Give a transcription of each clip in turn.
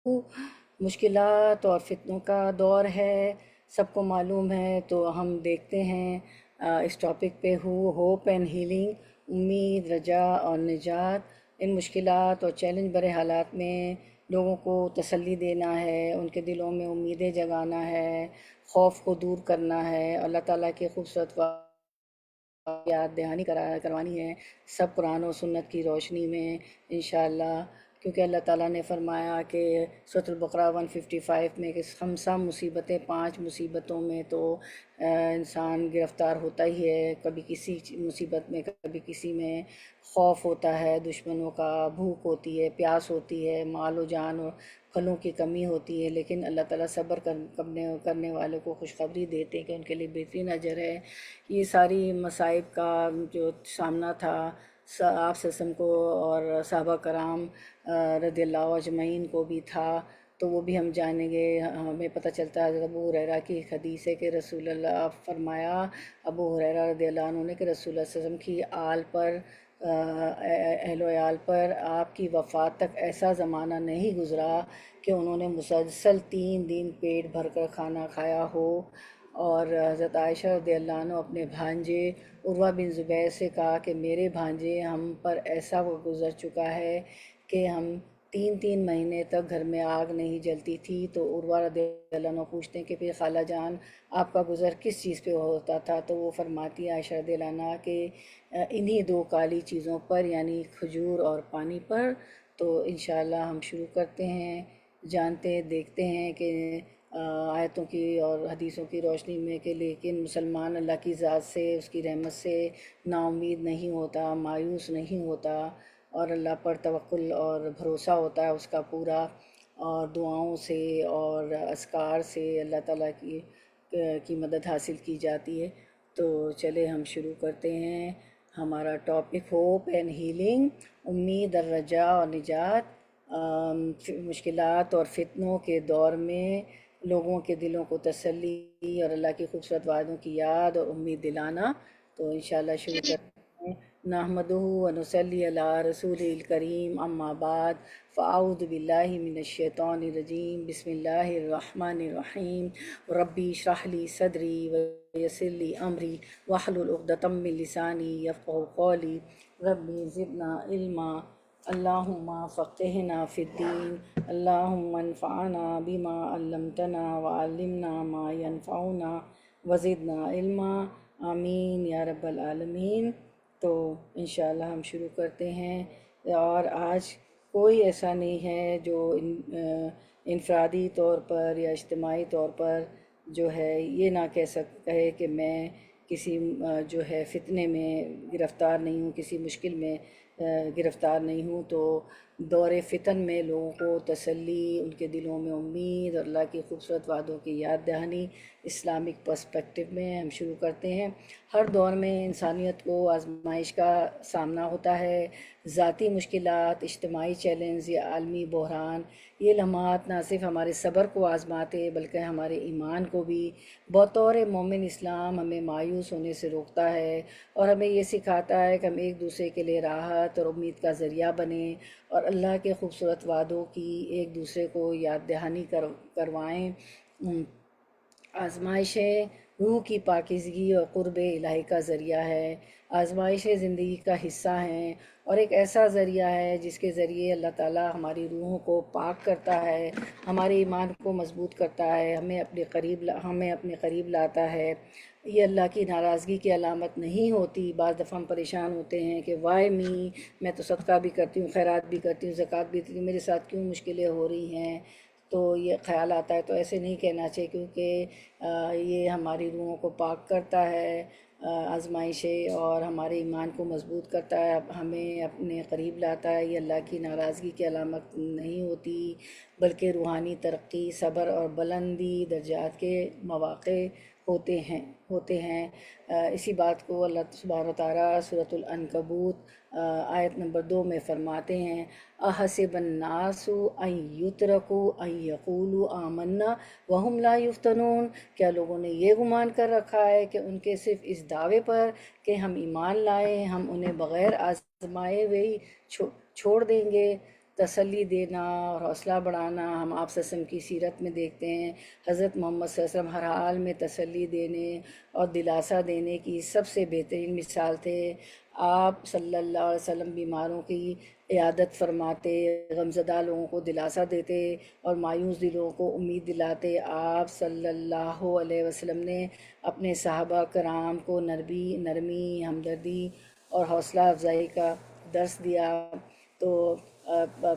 مشکلات اور فتنوں کا دور ہے، سب کو معلوم ہے، تو ہم دیکھتے ہیں اس ٹاپک پہ ہوپ اینڈ ہیلنگ، امید، رجا اور نجات۔ ان مشکلات اور چیلنج برے حالات میں لوگوں کو تسلی دینا ہے، ان کے دلوں میں امیدیں جگانا ہے، خوف کو دور کرنا ہے، اللہ تعالیٰ کے خوبصورت یاد دہانی کروانی ہے، سب قرآن و سنت کی روشنی میں انشاءاللہ۔ کیونکہ اللہ تعالیٰ نے فرمایا کہ سورۃ البقرہ 155 میں کہ خمسہ مصیبتیں، 5 مصیبتوں میں تو انسان گرفتار ہوتا ہی ہے، کبھی کسی مصیبت میں، کبھی کسی میں۔ خوف ہوتا ہے دشمنوں کا، بھوک ہوتی ہے، پیاس ہوتی ہے، مال و جان اور پھلوں کی کمی ہوتی ہے، لیکن اللہ تعالیٰ صبر کرنے والوں کو خوشخبری دیتے ہیں کہ ان کے لیے بہترین اجر ہے۔ یہ ساری مصائب کا جو سامنا تھا آپ وسلم کو اور صحابہ کرام رضی اللہ اجمعین کو بھی تھا، تو وہ بھی ہم جانیں گے۔ ہمیں پتہ چلتا ہے، حضرت ابو ہریرہ کی ایک حدیث ہے کہ رسول اللہ فرمایا، ابو ہریرہ رضی اللہ عنہ نے، کہ رسول اللہ صلی اللہ علیہ وسلم کی آل پر، اہل و عیال پر آپ کی وفات تک ایسا زمانہ نہیں گزرا کہ انہوں نے مسلسل 3 دن پیٹ بھر کر کھانا کھایا ہو۔ اور حضرت عائشہ رضی اللہ عنہ اپنے بھانجے عروہ بن زبیر سے کہا کہ میرے بھانجے، ہم پر ایسا وہ گزر چکا ہے کہ ہم 3 مہینے تک گھر میں آگ نہیں جلتی تھی۔ تو عروہ رضی اللہ عنہ پوچھتے ہیں کہ پھر خالہ جان آپ کا گزر کس چیز پہ ہوتا تھا؟ تو وہ فرماتی ہے عائشہ رضی اللہ عنہ کہ انہی 2 کالی چیزوں پر، یعنی کھجور اور پانی پر۔ تو انشاءاللہ ہم شروع کرتے ہیں، جانتے دیکھتے ہیں کہ آیتوں کی اور حدیثوں کی روشنی میں، کہ لیکن مسلمان اللہ کی ذات سے، اس کی رحمت سے نا امید نہیں ہوتا، مایوس نہیں ہوتا، اور اللہ پر توکل اور بھروسہ ہوتا ہے اس کا پورا، اور دعاؤں سے اور اذکار سے اللہ تعالیٰ کی مدد حاصل کی جاتی ہے۔ تو چلے ہم شروع کرتے ہیں۔ ہمارا ٹاپک ہوپ اینڈ ہیلنگ، امید اور رجا اور نجات۔ مشکلات اور فتنوں کے دور میں لوگوں کے دلوں کو تسلی اور اللہ کے خوبصورت وعدوں کی یاد اور امید دلانا۔ تو انشاءاللہ شروع کرتے ہیں۔ نحمدہ و نصلی علی رسول الکریم، اما بعد، فاعوذ باللہ من الشیطان الرجیم، بسم اللہ الرحمن الرحیم۔ ربی اشرح لی صدری ویسر لی امری واحلل عقدۃ من لسانی یفقہوا قولی، ربی زدنا علما، اللہم فقہنا فی الدین، اللہم انفعنا بما علمتنا وعلمنا ما ینفعنا وزدنا علما، آمین یا رب العالمین۔ تو انشاءاللہ ہم شروع کرتے ہیں۔ اور آج کوئی ایسا نہیں ہے جو انفرادی طور پر یا اجتماعی طور پر جو ہے یہ نہ کہے کہ میں کسی جو ہے فتنے میں گرفتار نہیں ہوں، کسی مشکل میں گرفتار نہیں ہوں۔ تو دور فتن میں لوگوں کو تسلی، ان کے دلوں میں امید اور اللہ کی خوبصورت وعدوں کی یاد دہانی، اسلامک پرسپیکٹو میں ہم شروع کرتے ہیں۔ ہر دور میں انسانیت کو آزمائش کا سامنا ہوتا ہے، ذاتی مشکلات، اجتماعی چیلنج یا عالمی بحران۔ یہ لمحات نہ صرف ہمارے صبر کو آزماتے بلکہ ہمارے ایمان کو بھی۔ بطور مومن اسلام ہمیں مایوس ہونے سے روکتا ہے اور ہمیں یہ سکھاتا ہے کہ ہم ایک دوسرے کے لیے راحت اور امید کا ذریعہ بنیں، اور اللہ کے خوبصورت وعدوں کی ایک دوسرے کو یاد دہانی کروائیں۔ آزمائشیں روح کی پاکیزگی اور قرب الہی کا ذریعہ ہے۔ آزمائشیں زندگی کا حصہ ہیں اور ایک ایسا ذریعہ ہے جس کے ذریعے اللہ تعالیٰ ہماری روحوں کو پاک کرتا ہے، ہمارے ایمان کو مضبوط کرتا ہے، ہمیں اپنے قریب لاتا ہے۔ یہ اللہ کی ناراضگی کی علامت نہیں ہوتی۔ بعض دفعہ ہم پریشان ہوتے ہیں کہ وائی می، میں تو صدقہ بھی کرتی ہوں، خیرات بھی کرتی ہوں، زکوٰۃ بھی دیتی ہوں، میرے ساتھ کیوں مشکلیں ہو رہی ہیں؟ تو یہ خیال آتا ہے۔ تو ایسے نہیں کہنا چاہیے، کیونکہ یہ ہماری روحوں کو پاک کرتا ہے، آزمائشیں، اور ہمارے ایمان کو مضبوط کرتا ہے، ہمیں اپنے قریب لاتا ہے۔ یہ اللہ کی ناراضگی کی علامت نہیں ہوتی بلکہ روحانی ترقی، صبر اور بلندی درجات کے مواقع ہوتے ہیں۔ اسی بات کو اللہ سبحانہ وتعالیٰ سورۃ العنکبوت آیت نمبر 2 میں فرماتے ہیں، احسب الناس ان یترکوا ان یقولوا آمنا وہم لا یفتنون۔ کیا لوگوں نے یہ گمان کر رکھا ہے کہ ان کے صرف اس دعوے پر کہ ہم ایمان لائے، ہم انہیں بغیر آزمائے ہوئے چھوڑ دیں گے؟ تسلی دینا اور حوصلہ بڑھانا ہم آپ صلی اللہ علیہ وسلم کی سیرت میں دیکھتے ہیں۔ حضرت محمد صلی اللہ علیہ وسلم ہر حال میں تسلی دینے اور دلاسا دینے کی سب سے بہترین مثال تھے۔ آپ صلی اللہ علیہ وسلم بیماروں کی عیادت فرماتے، غمزدہ لوگوں کو دلاسا دیتے اور مایوس دلوں کو امید دلاتے۔ آپ صلی اللہ علیہ وسلم نے اپنے صحابہ کرام کو نرمی، ہمدردی اور حوصلہ افزائی کا درس دیا۔ تو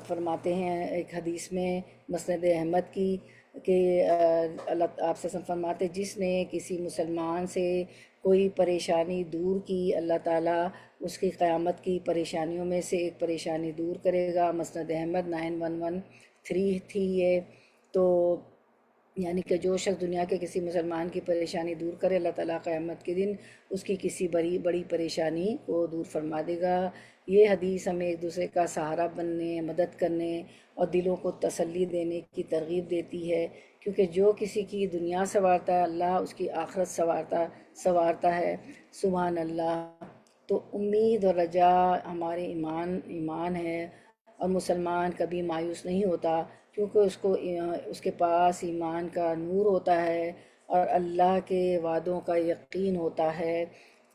فرماتے ہیں ایک حدیث میں مسند احمد کی کہ اللہ آپ صلی اللہ علیہ وسلم فرماتے جس نے کسی مسلمان سے کوئی پریشانی دور کی، اللہ تعالیٰ اس کی قیامت کی پریشانیوں میں سے ایک پریشانی دور کرے گا۔ مسند احمد 9113 تھی یہ۔ تو یعنی کہ جو شخص دنیا کے کسی مسلمان کی پریشانی دور کرے، اللہ تعالیٰ قیامت کے دن اس کی کسی بڑی پریشانی کو دور فرما دے گا۔ یہ حدیث ہمیں ایک دوسرے کا سہارا بننے، مدد کرنے اور دلوں کو تسلی دینے کی ترغیب دیتی ہے، کیونکہ جو کسی کی دنیا سنوارتا ہے، اللہ اس کی آخرت سنوارتا ہے۔ سبحان اللہ۔ تو امید اور رجا ہمارے ایمان ہے، اور مسلمان کبھی مایوس نہیں ہوتا، کیونکہ اس کے پاس ایمان کا نور ہوتا ہے اور اللہ کے وعدوں کا یقین ہوتا ہے،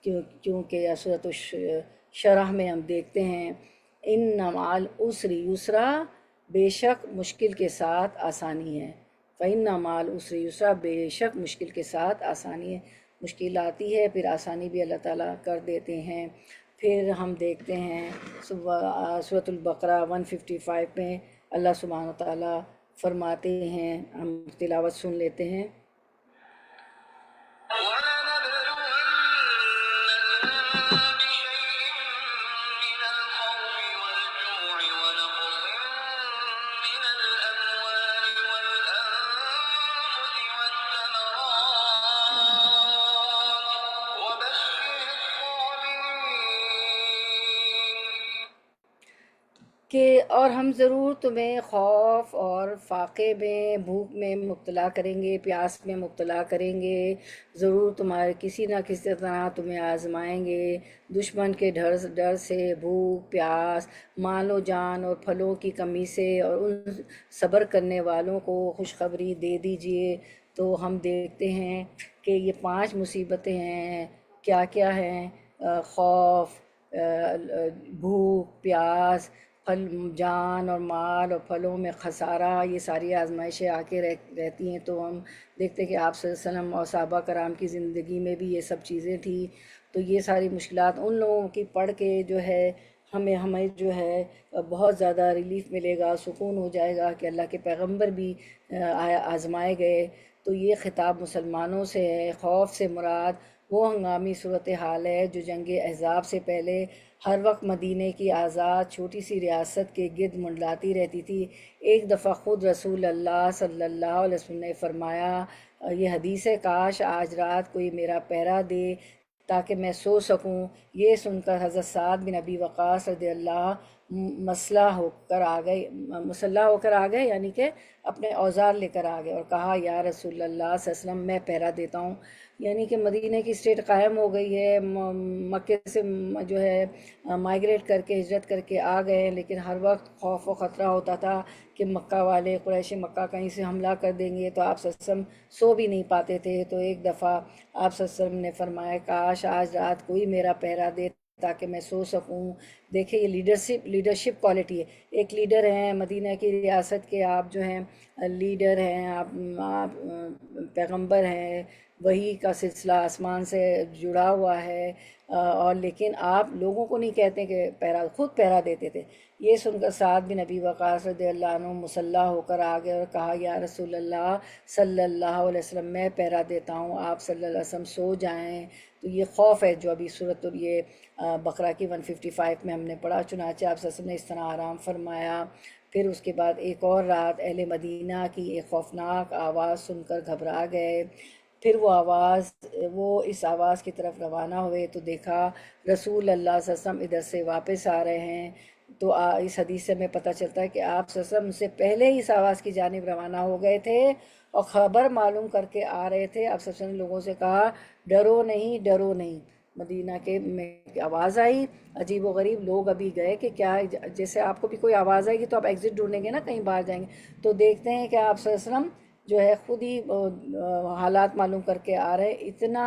کیونکہ سورۃ الشرح میں ہم دیکھتے ہیں ان مع العسر یسرا، بے شک مشکل کے ساتھ آسانی ہے۔ فإن مع العسر یسرا، بے شک مشکل کے ساتھ آسانی ہے۔ مشکل آتی ہے پھر آسانی بھی اللہ تعالیٰ کر دیتے ہیں۔ پھر ہم دیکھتے ہیں سورۃ البقرہ 155 میں اللہ سبحانہ وتعالیٰ فرماتے ہیں، ہم تلاوت سن لیتے ہیں۔ کہ اور ہم ضرور تمہیں خوف اور فاقے میں، بھوک میں مبتلا کریں گے، پیاس میں مبتلا کریں گے، ضرور تمہارے کسی نہ کسی طرح تمہیں آزمائیں گے۔ دشمن کے ڈر سے، بھوک، پیاس، مال و جان اور پھلوں کی کمی سے، اور ان صبر کرنے والوں کو خوشخبری دے دیجئے۔ تو ہم دیکھتے ہیں کہ یہ 5 مصیبتیں ہیں، کیا کیا ہیں؟ خوف، بھوک، پیاس، جان اور مال اور پھلوں میں خسارہ، یہ ساری آزمائشیں آ کے رہتی ہیں۔ تو ہم دیکھتے ہیں کہ آپ صلی اللہ علیہ وسلم اور صحابہ کرام کی زندگی میں بھی یہ سب چیزیں تھیں۔ تو یہ ساری مشکلات ان لوگوں کی پڑھ کے جو ہے ہمیں جو ہے بہت زیادہ ریلیف ملے گا، سکون ہو جائے گا کہ اللہ کے پیغمبر بھی آزمائے گئے۔ تو یہ خطاب مسلمانوں سے ہے۔ خوف سے مراد وہ ہنگامی صورتحال ہے جو جنگ احزاب سے پہلے ہر وقت مدینہ کی آزاد چھوٹی سی ریاست کے گرد منڈلاتی رہتی تھی۔ ایک دفعہ خود رسول اللہ صلی اللہ علیہ وسلم نے فرمایا، یہ حدیث ہے، کاش آج رات کوئی میرا پہرا دے تاکہ میں سو سکوں۔ یہ سن کر حضرت سعد بن ابی وقاص رضی اللہ مسلح ہو کر آ گئے، یعنی کہ اپنے اوزار لے کر آ گئے اور کہا، یا رسول اللہ صلی اللہ علیہ وسلم میں پہرا دیتا ہوں۔ یعنی کہ مدینہ کی اسٹیٹ قائم ہو گئی ہے، مکے سے جو ہے مائیگریٹ کر کے ہجرت کر کے آ گئے، لیکن ہر وقت خوف و خطرہ ہوتا تھا کہ مکہ والے، قریش مکہ کہیں سے حملہ کر دیں گے، تو آپ صلی اللہ علیہ وسلم سو بھی نہیں پاتے تھے۔ تو ایک دفعہ آپ صلی اللہ علیہ وسلم نے فرمایا، کاش آج رات کوئی میرا پہرا دے تاکہ میں سو سکوں۔ دیکھیں یہ لیڈرشپ کوالٹی ہے۔ ایک لیڈر ہیں مدینہ کی ریاست کے، آپ جو ہیں لیڈر ہیں، آپ پیغمبر ہیں، وحی کا سلسلہ آسمان سے جڑا ہوا ہے، اور لیکن آپ لوگوں کو نہیں کہتے کہ خود پہرا دیتے تھے۔ یہ سن کر سعد بن ابی وقاص رضی اللہ عنہ مسلح ہو کر آ گئے اور کہا، یا رسول اللہ صلی اللہ علیہ وسلم میں پہرا دیتا ہوں، آپ صلی اللہ علیہ وسلم سو جائیں۔ تو یہ خوف ہے جو ابھی سورۃ یہ بقرہ کی 155 میں ہم نے پڑھا۔ چنانچہ آپ صلی اللہ علیہ وسلم نے اس طرح آرام فرمایا۔ پھر اس کے بعد ایک اور رات اہل مدینہ کی ایک خوفناک آواز سن کر گھبرا گئے۔ پھر وہ اس آواز کی طرف روانہ ہوئے تو دیکھا رسول اللہ صلی اللہ علیہ وسلم ادھر سے واپس آ رہے ہیں۔ تو اس حدیث سے ہمیں پتہ چلتا ہے کہ آپ صلی اللہ علیہ وسلم سے پہلے ہی اس آواز کی جانب روانہ ہو گئے تھے اور خبر معلوم کر کے آ رہے تھے۔ آپ صلی اللہ علیہ وسلم نے لوگوں سے کہا، ڈرو نہیں، ڈرو نہیں۔ مدینہ کے میں آواز آئی، عجیب و غریب لوگ ابھی گئے کہ کیا جیسے آپ کو بھی کوئی آواز آئے گی تو آپ ایگزٹ ڈھونڈیں گے نا، کہیں باہر جائیں گے، تو دیکھتے ہیں کہ آپ صلی اللہ علیہ وسلم جو ہے خود ہی حالات معلوم کر کے آ رہے، اتنا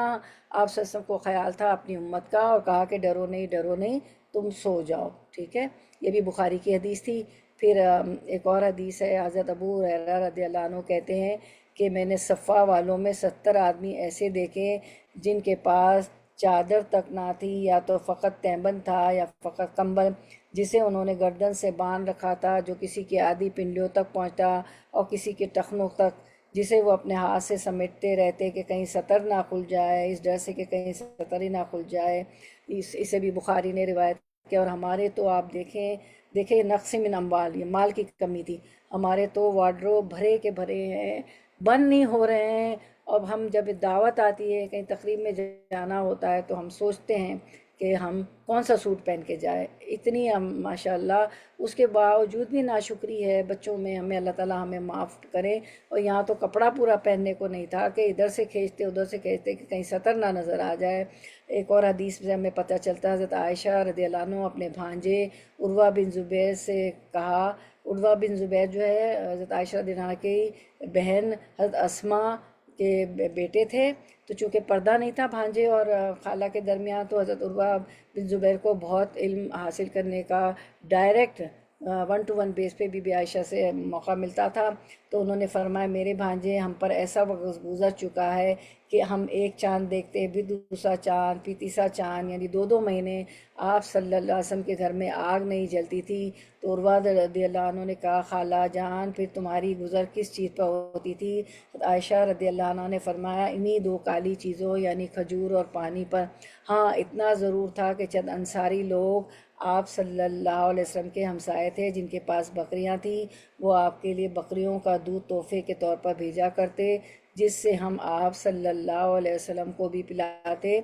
آپ صلی اللہ علیہ وسلم کو خیال تھا اپنی امت کا، اور کہا کہ ڈرو نہیں ڈرو نہیں، تم سو جاؤ، ٹھیک ہے۔ یہ بھی بخاری کی حدیث تھی۔ پھر ایک اور حدیث ہے، حضرت ابو ہریرہ رضی اللہ عنہ کہتے ہیں کہ میں نے صفا والوں میں 70 آدمی ایسے دیکھے جن کے پاس چادر تک نہ تھی، یا تو فقط تیمن تھا یا فقط کمبل، جسے انہوں نے گردن سے باندھ رکھا تھا، جو کسی کی آدھی پنڈلیوں تک پہنچتا اور کسی کے ٹخنوں تک، جسے وہ اپنے ہاتھ سے سمیٹتے رہتے کہ کہیں سطر نہ کھل جائے، اس ڈر سے کہ کہیں سطر ہی نہ کھل جائے۔ اسے بھی بخاری نے روایت کیا۔ اور ہمارے تو آپ دیکھیں نقص من اموال، یہ مال کی کمی تھی، ہمارے تو وارڈروب بھرے کے بھرے ہیں، بند نہیں ہو رہے ہیں۔ اب ہم جب دعوت آتی ہے، کہیں تقریب میں جانا ہوتا ہے، تو ہم سوچتے ہیں کہ ہم کون سا سوٹ پہن کے جائیں، اتنی ہم ماشاءاللہ، اس کے باوجود بھی ناشکری ہے بچوں میں، ہمیں اللہ تعالیٰ ہمیں معاف کرے۔ اور یہاں تو کپڑا پورا پہننے کو نہیں تھا کہ ادھر سے کھینچتے ادھر سے کھینچتے کہ کہیں سطر نہ نظر آ جائے۔ ایک اور حدیث سے ہمیں پتہ چلتا ہے، حضرت عائشہ رضی اللہ عنہ اپنے بھانجے عروہ بن زبیر سے کہا، عروہ بن زبیر جو ہے حضرت عائشہ رضی اللہ عنہ کی بہن حضرت اسماء کے بیٹے تھے، تو چونکہ پردہ نہیں تھا بھانجے اور خالہ کے درمیان، تو حضرت عروہ بن زبیر کو بہت علم حاصل کرنے کا ڈائریکٹ 1 to 1 بیس پہ بی عائشہ سے موقع ملتا تھا۔ تو انہوں نے فرمایا میرے بھانجے، ہم پر ایسا وقت گزر چکا ہے کہ ہم ایک چاند دیکھتے پھر دوسرا چاند پھر تیسرا چاند، یعنی 2 مہینے آپ صلی اللہ علیہ وسلم کے گھر میں آگ نہیں جلتی تھی۔ تو عروہ رضی اللہ عنہ نے کہا خالہ جان پھر تمہاری گزر کس چیز پر ہوتی تھی؟ عائشہ رضی اللہ عنہ نے فرمایا انہی 2 کالی چیزوں یعنی کھجور اور پانی پر۔ ہاں اتنا ضرور تھا کہ چند انصاری لوگ آپ صلی اللہ علیہ وسلم کے ہمسائے تھے جن کے پاس بکریاں تھیں، وہ آپ کے لیے بکریوں کا دودھ تحفے کے طور پر بھیجا کرتے، جس سے ہم آپ صلی اللہ علیہ وسلم کو بھی پلاتے۔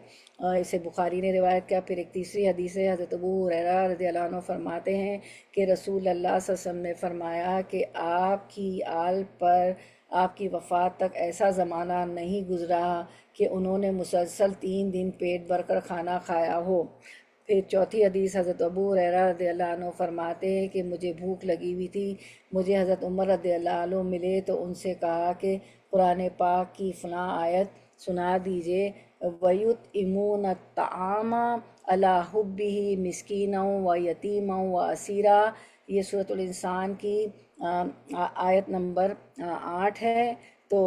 اسے بخاری نے روایت کیا۔ پھر ایک تیسری حدیث ہے، حضرت ابو ہریرہ رضی اللہ عنہ فرماتے ہیں کہ رسول اللہ صلی اللہ علیہ وسلم نے فرمایا کہ آپ کی آل پر آپ کی وفات تک ایسا زمانہ نہیں گزرا کہ انہوں نے مسلسل 3 دن پیٹ بھر کر کھانا کھایا ہو۔ پھر چوتھی حدیث، حضرت ابو ہریرہ رضی اللہ عنہ فرماتے ہیں کہ مجھے بھوک لگی ہوئی تھی، مجھے حضرت عمر رضی اللہ عنہ ملے تو ان سے کہا کہ قرآن پاک کی فلاں آیت سنا دیجئے، وَيُطْعِمُونَ الطَّعَامَ عَلَىٰ حُبِّهِ مِسْكِينًا وَيَتِيمًا وَأَسِيرًا۔ یہ سورۃ الانسان کی آیت نمبر 8 ہے۔ تو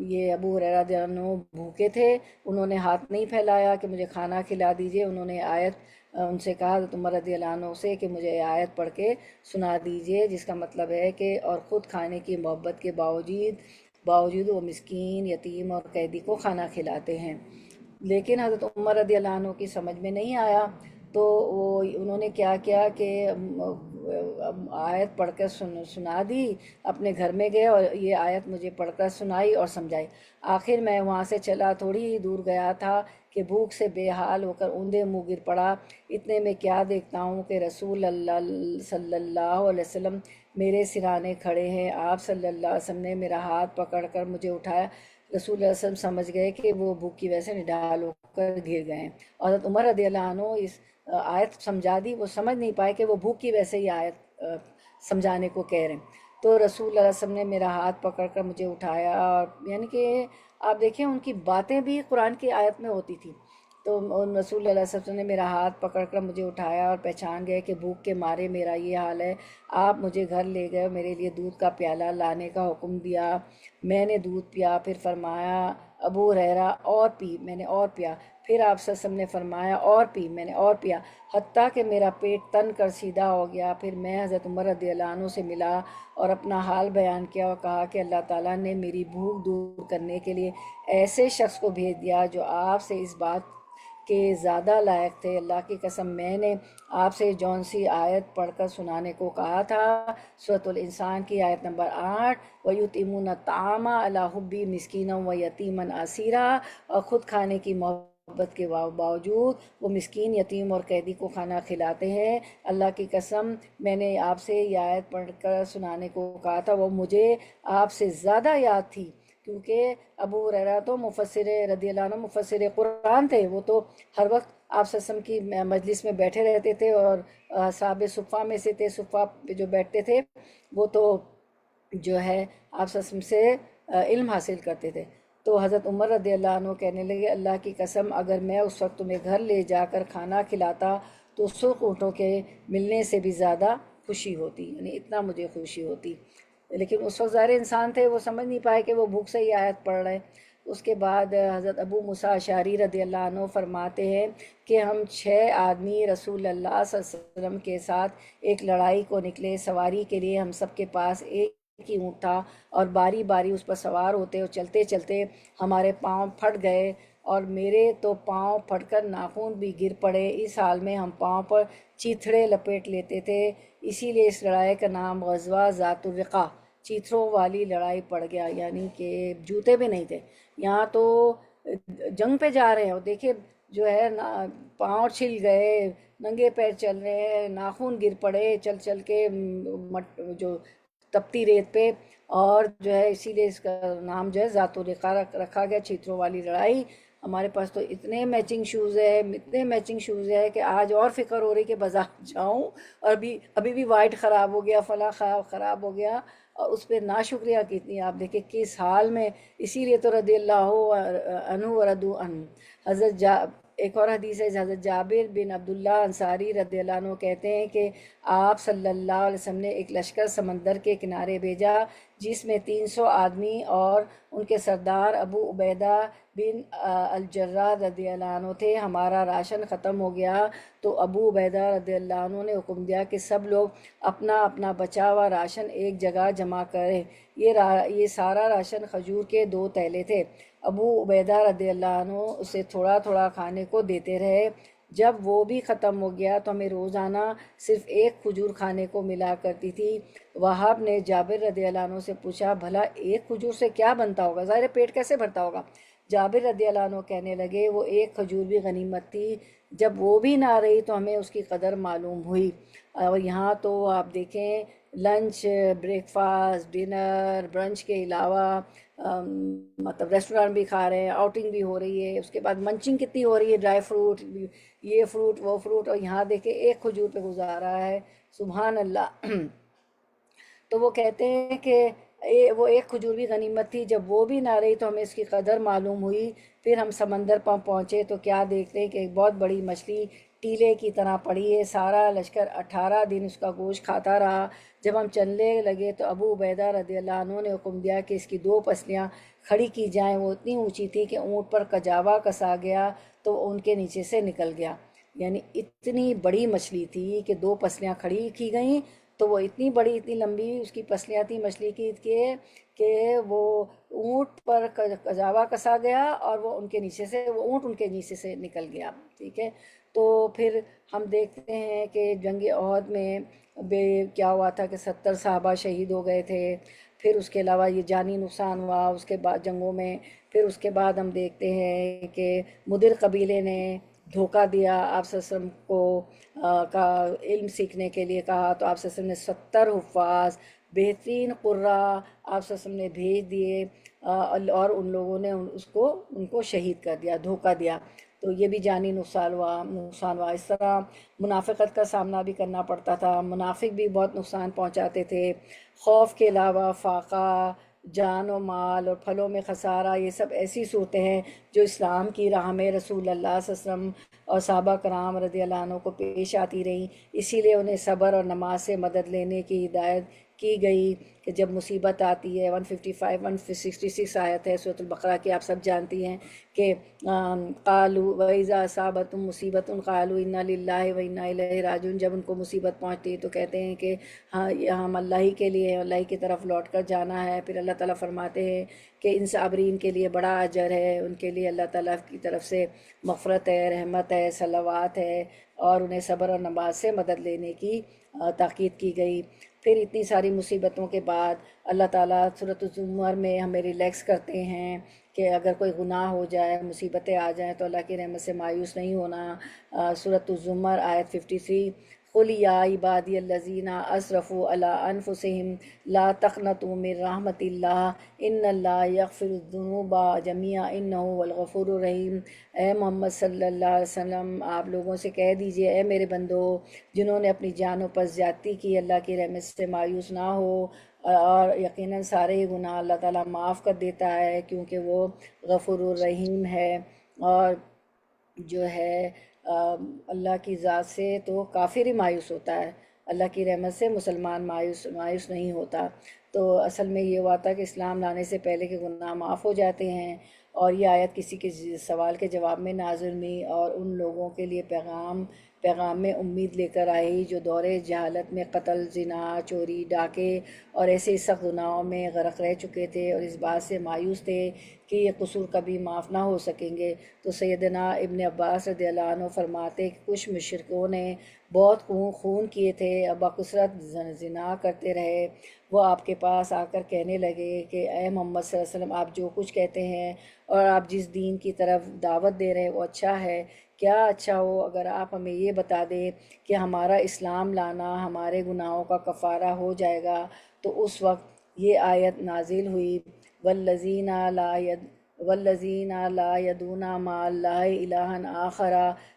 یہ ابو ہریرہ رضی اللہ عنہ بھوکے تھے، انہوں نے ہاتھ نہیں پھیلایا کہ مجھے کھانا کھلا دیجئے، انہوں نے آیت ان سے کہا حضرت عمر رضی اللہ عنہ سے کہ مجھے آیت پڑھ کے سنا دیجئے، جس کا مطلب ہے کہ اور خود کھانے کی محبت کے باوجود وہ مسکین، یتیم اور قیدی کو کھانا کھلاتے ہیں۔ لیکن حضرت عمر رضی اللہ عنہ کی سمجھ میں نہیں آیا، تو انہوں نے کیا کیا کہ آیت پڑھ کر سنا دی، اپنے گھر میں گئے اور یہ آیت مجھے پڑھ کر سنائی اور سمجھائی۔ آخر میں وہاں سے چلا تھوڑی ہی دور گیا تھا کہ بھوک سے بے حال ہو کر اوندے منہ گر پڑا۔ اتنے میں کیا دیکھتا ہوں کہ رسول اللہ صلی اللہ علیہ وسلم میرے سرانے کھڑے ہیں۔ آپ صلی اللہ علیہ وسلم نے میرا ہاتھ پکڑ کر مجھے اٹھایا۔ رسول اللہ صلی اللہ علیہ وسلم سمجھ گئے کہ وہ بھوک کی وجہ سے نڈال ہو کر گر گئے ہیں، اور حضرت عمر رضی اللہ عنہ اس آیت سمجھا دی، وہ سمجھ نہیں پائے کہ وہ بھوک کی وجہ سے یہ آیت سمجھانے کو کہہ رہے ہیں۔ تو رسول اللہ صلی اللہ علیہ وسلم نے میرا ہاتھ پکڑ کر مجھے اٹھایا، اور یعنی کہ آپ دیکھیں ان کی باتیں بھی قرآن کی آیت میں ہوتی تھی۔ تو رسول اللہ علیہ وسلم نے میرا ہاتھ پکڑ کر مجھے اٹھایا اور پہچان گئے کہ بھوک کے مارے میرا یہ حال ہے۔ آپ مجھے گھر لے گئے، میرے لیے دودھ کا پیالہ لانے کا حکم دیا، میں نے دودھ پیا، پھر فرمایا ابو ہریرہ اور پی، میں نے اور پیا، پھر آپ صلی اللہ علیہ وسلم نے فرمایا اور پی، میں نے اور پیا، حتیٰ کہ میرا پیٹ تن کر سیدھا ہو گیا۔ پھر میں حضرت عمر رضی اللہ عنہ سے ملا اور اپنا حال بیان کیا اور کہا کہ اللہ تعالیٰ نے میری بھوک دور کرنے کے لیے ایسے شخص کو بھیج دیا جو آپ سے اس بات کے زیادہ لائق تھے۔ اللہ کی قسم میں نے آپ سے جون سی آیت پڑھ کر سنانے کو کہا تھا، سورۃ الانسان کی آیت نمبر 8، وَيُطْعِمُونَ الطَّعَامَ عَلَىٰ حُبِّهِ مِسْكِينًا وَيَتِيمًا أَسِيرًا، اور خود کھانے کی محبت کے باوجود وہ مسکین، یتیم اور قیدی کو کھانا کھلاتے ہیں۔ اللہ کی قسم میں نے آپ سے یہ آیت پڑھ کر سنانے کو کہا تھا، وہ مجھے آپ سے زیادہ یاد تھی، کیونکہ ابو ہریرہ تو مفسر رضی اللہ عنہ مفسر قرآن تھے، وہ تو ہر وقت آپ وسلم کی مجلس میں بیٹھے رہتے تھے، اور صحابہ صفہ میں سے تھے، صفہ پہ جو بیٹھتے تھے وہ تو جو ہے آپ وسلم سے علم حاصل کرتے تھے۔ تو حضرت عمر رضی اللہ عنہ کہنے لگے اللہ کی قسم اگر میں اس وقت تمہیں گھر لے جا کر کھانا کھلاتا تو سرخ اونٹوں کے ملنے سے بھی زیادہ خوشی ہوتی، یعنی اتنا مجھے خوشی ہوتی۔ لیکن اس وقت ظاہر انسان تھے، وہ سمجھ نہیں پائے کہ وہ بھوک سے ہی آیت پڑھ رہے۔ اس کے بعد حضرت ابو موسیٰ اشعری رضی اللہ عنہ فرماتے ہیں کہ ہم 6 آدمی رسول اللہ صلی اللہ علیہ وسلم کے ساتھ ایک لڑائی کو نکلے، سواری کے لیے ہم سب کے پاس ایک ہی اونٹ تھا، اور باری باری اس پر سوار ہوتے اور چلتے چلتے ہمارے پاؤں پھٹ گئے، اور میرے تو پاؤں پھٹ کر ناخن بھی گر پڑے۔ اس حال میں ہم پاؤں پر چیتھڑے لپیٹ لیتے تھے، اسی لیے اس لڑائی کا نام غزوہ ذات الرقاع، چیتھڑوں والی لڑائی پڑ گیا، یعنی کہ جوتے بھی نہیں تھے۔ یہاں تو جنگ پہ جا رہے ہیں اور دیکھیں جو ہے پاؤں چھل گئے، ننگے پیر چل رہے ہیں، ناخن گر پڑے چل چل کے جو تپتی ریت پہ، اور جو ہے اسی لیے اس کا نام جو ہے ذات الرقاع رکھا گیا، چیتھڑوں والی لڑائی۔ ہمارے پاس تو اتنے میچنگ شوز ہے، اتنے میچنگ شوز ہے کہ آج اور فکر ہو رہی کہ بازار جاؤں، اور ابھی بھی وائٹ خراب ہو گیا، فلاں خراب ہو گیا، اور اس پہ ناشکریہ کتنی آپ دیکھیں کس حال میں۔ اسی لیے تو رضی اللہ عنہ ورضوا عنہ۔ ایک اور حدیث ہے، حضرت جابر بن عبداللہ انصاری رضی اللہ عنہ کہتے ہیں کہ آپ صلی اللہ علیہ وسلم نے ایک لشکر سمندر کے کنارے بھیجا جس میں 300 آدمی اور ان کے سردار ابو عبیدہ بن الجراح رضی اللہ عنہ تھے۔ ہمارا راشن ختم ہو گیا تو ابو عبیدہ رضی اللہ عنہ نے حکم دیا کہ سب لوگ اپنا اپنا بچا ہوا راشن ایک جگہ جمع کریں۔ یہ سارا راشن کھجور کے 2 تھیلے تھے۔ ابو عبیدہ رضی اللہ عنہ اسے تھوڑا تھوڑا کھانے کو دیتے رہے۔ جب وہ بھی ختم ہو گیا تو ہمیں روزانہ صرف 1 کھجور کھانے کو ملا کرتی تھی۔ وہاب نے جابر رضی اللہ عنہ سے پوچھا بھلا 1 کھجور سے کیا بنتا ہوگا، ظاہر پیٹ کیسے بھرتا ہوگا؟ جابر رضی اللہ عنہ کہنے لگے وہ 1 کھجور بھی غنیمت تھی، جب وہ بھی نہ رہی تو ہمیں اس کی قدر معلوم ہوئی۔ اور یہاں تو آپ دیکھیں lunch, break fast, dinner, brunch کے علاوہ مطلب ریسٹورانٹ بھی کھا رہے ہیں، آؤٹنگ بھی ہو رہی ہے، اس کے بعد منچنگ کتنی ہو رہی ہے، ڈرائی فروٹ، یہ فروٹ وہ فروٹ، اور یہاں دیکھیں 1 کھجور پہ گزارا ہے، سبحان اللہ۔ تو وہ کہتے ہیں کہ وہ 1 کھجور بھی غنیمت تھی، جب وہ بھی نہ رہی تو ہمیں اس کی قدر معلوم ہوئی۔ پھر ہم سمندر پر پہنچے تو کیا دیکھتے ہیں کہ ایک بہت بڑی مچھلی ٹیلے کی طرح پڑی ہے، سارا لشکر 18 دن اس کا گوشت کھاتا رہا۔ جب ہم چلنے لگے تو ابو عبیدہ رضی اللہ عنہ نے حکم دیا کہ اس کی 2 پسلیاں کھڑی کی جائیں۔ وہ اتنی اونچی تھی کہ اونٹ پر کجاوا کسا گیا تو وہ ان کے نیچے سے نکل گیا، یعنی اتنی بڑی مچھلی تھی کہ 2 پسلیاں کھڑی کی گئیں تو وہ اتنی بڑی اتنی لمبی اس کی پسلیاں تھیں مچھلی کی کہ وہ اونٹ پر کجاوا کسا گیا اور وہ ان کے نیچے سے، وہ اونٹ ان کے نیچے سے نکل گیا، ٹھیک ہے۔ تو پھر ہم دیکھتے ہیں کہ جنگ احد میں کیا ہوا تھا کہ 70 صحابہ شہید ہو گئے تھے۔ پھر اس کے علاوہ یہ جانی نقصان ہوا اس کے بعد جنگوں میں۔ پھر اس کے بعد ہم دیکھتے ہیں کہ مدر قبیلے نے دھوکہ دیا آپ صلی اللہ علیہ وسلم کو کا علم سیکھنے کے لیے کہا، تو آپ صلی اللہ علیہ وسلم نے 70 حفاظ بہترین قراء آپ صلی اللہ علیہ وسلم نے بھیج دیے، اور ان لوگوں نے ان کو شہید کر دیا، دھوکہ دیا۔ تو یہ بھی جانی نقصان ہوا۔ اس طرح منافقت کا سامنا بھی کرنا پڑتا تھا، منافق بھی بہت نقصان پہنچاتے تھے۔ خوف کے علاوہ فاقہ، جان و مال اور پھلوں میں خسارہ، یہ سب ایسی صورتیں ہیں جو اسلام کی راہ میں رسول اللہ صلی اللہ علیہ وسلم اور صحابہ کرام رضی اللہ عنہ کو پیش آتی رہیں۔ اسی لیے انہیں صبر اور نماز سے مدد لینے کی ہدایت کی گئی کہ جب مصیبت آتی ہے، 155 166 آیت ہے سورۃ البقرہ کی، آپ سب جانتی ہیں کہ قالوا وَإِذَا أَصَابَتْهُم مُّصِيبَةٌ قَالُوا إِنَّا لِلَّهِ وَإِنَّا إِلَيْهِ راجعون۔ جب ان کو مصیبت پہنچتی ہے تو کہتے ہیں کہ ہاں یہ ہم اللہ ہی کے لیے، اللہ ہی کی طرف لوٹ کر جانا ہے۔ پھر اللہ تعالیٰ فرماتے ہیں کہ ان صابرین کے لیے بڑا اجر ہے، ان کے لیے اللہ تعالیٰ کی طرف سے مغفرت ہے، رحمت ہے، صلوات ہے، اور انہیں صبر اور نماز سے مدد لینے کی تاکید کی گئی۔ پھر اتنی ساری مصیبتوں کے بعد اللہ تعالیٰ سورۃ الزمر میں ہمیں ریلیکس کرتے ہیں کہ اگر کوئی گناہ ہو جائے، مصیبتیں آ جائیں تو اللہ کی رحمت سے مایوس نہیں ہونا۔ سورۃ الزمر آیت 53، قل یا عبادی الذین اسرفوا علی انفسہم لا تقنطوا من رحمت اللہ ان اللہ یغفر الذنوب جميعا انہ هو الغفور الرحیم۔ اے محمد صلی اللہ علیہ وسلم، آپ لوگوں سے کہہ دیجئے، اے میرے بندو، جنہوں نے اپنی جانوں پر زیادتی کی، اللہ کی رحمت سے مایوس نہ ہو، اور یقیناً سارے ہی گناہ اللہ تعالیٰ معاف کر دیتا ہے، کیونکہ وہ غفور الرحیم ہے۔ اور جو ہے اللہ کی ذات سے تو کافر ہی مایوس ہوتا ہے، اللہ کی رحمت سے مسلمان مایوس نہیں ہوتا۔ تو اصل میں یہ ہوا تھا کہ اسلام لانے سے پہلے کے گناہ معاف ہو جاتے ہیں، اور یہ آیت کسی کے سوال کے جواب میں نازل ہوئی، اور ان لوگوں کے لیے پیغام میں امید لے کر آئی جو دور جہالت میں قتل، زنا، چوری، ڈاکے اور ایسے سخت گناہوں میں غرق رہ چکے تھے، اور اس بات سے مایوس تھے کہ یہ قصور کبھی معاف نہ ہو سکیں گے۔ تو سیدنا ابن عباس رضی اللہ عنہ فرماتے کہ کچھ مشرکوں نے بہت خون کیے تھے، بکثرت زنا کرتے رہے، وہ آپ کے پاس آ کر کہنے لگے کہ اے محمد صلی اللہ علیہ وسلم، آپ جو کچھ کہتے ہیں اور آپ جس دین کی طرف دعوت دے رہے ہیں وہ اچھا ہے، کیا اچھا ہو اگر آپ ہمیں یہ بتا دیں کہ ہمارا اسلام لانا ہمارے گناہوں کا کفارہ ہو جائے گا۔ تو اس وقت یہ آیت نازل ہوئی، والذین لا یدعون مع اللہ الہا آخر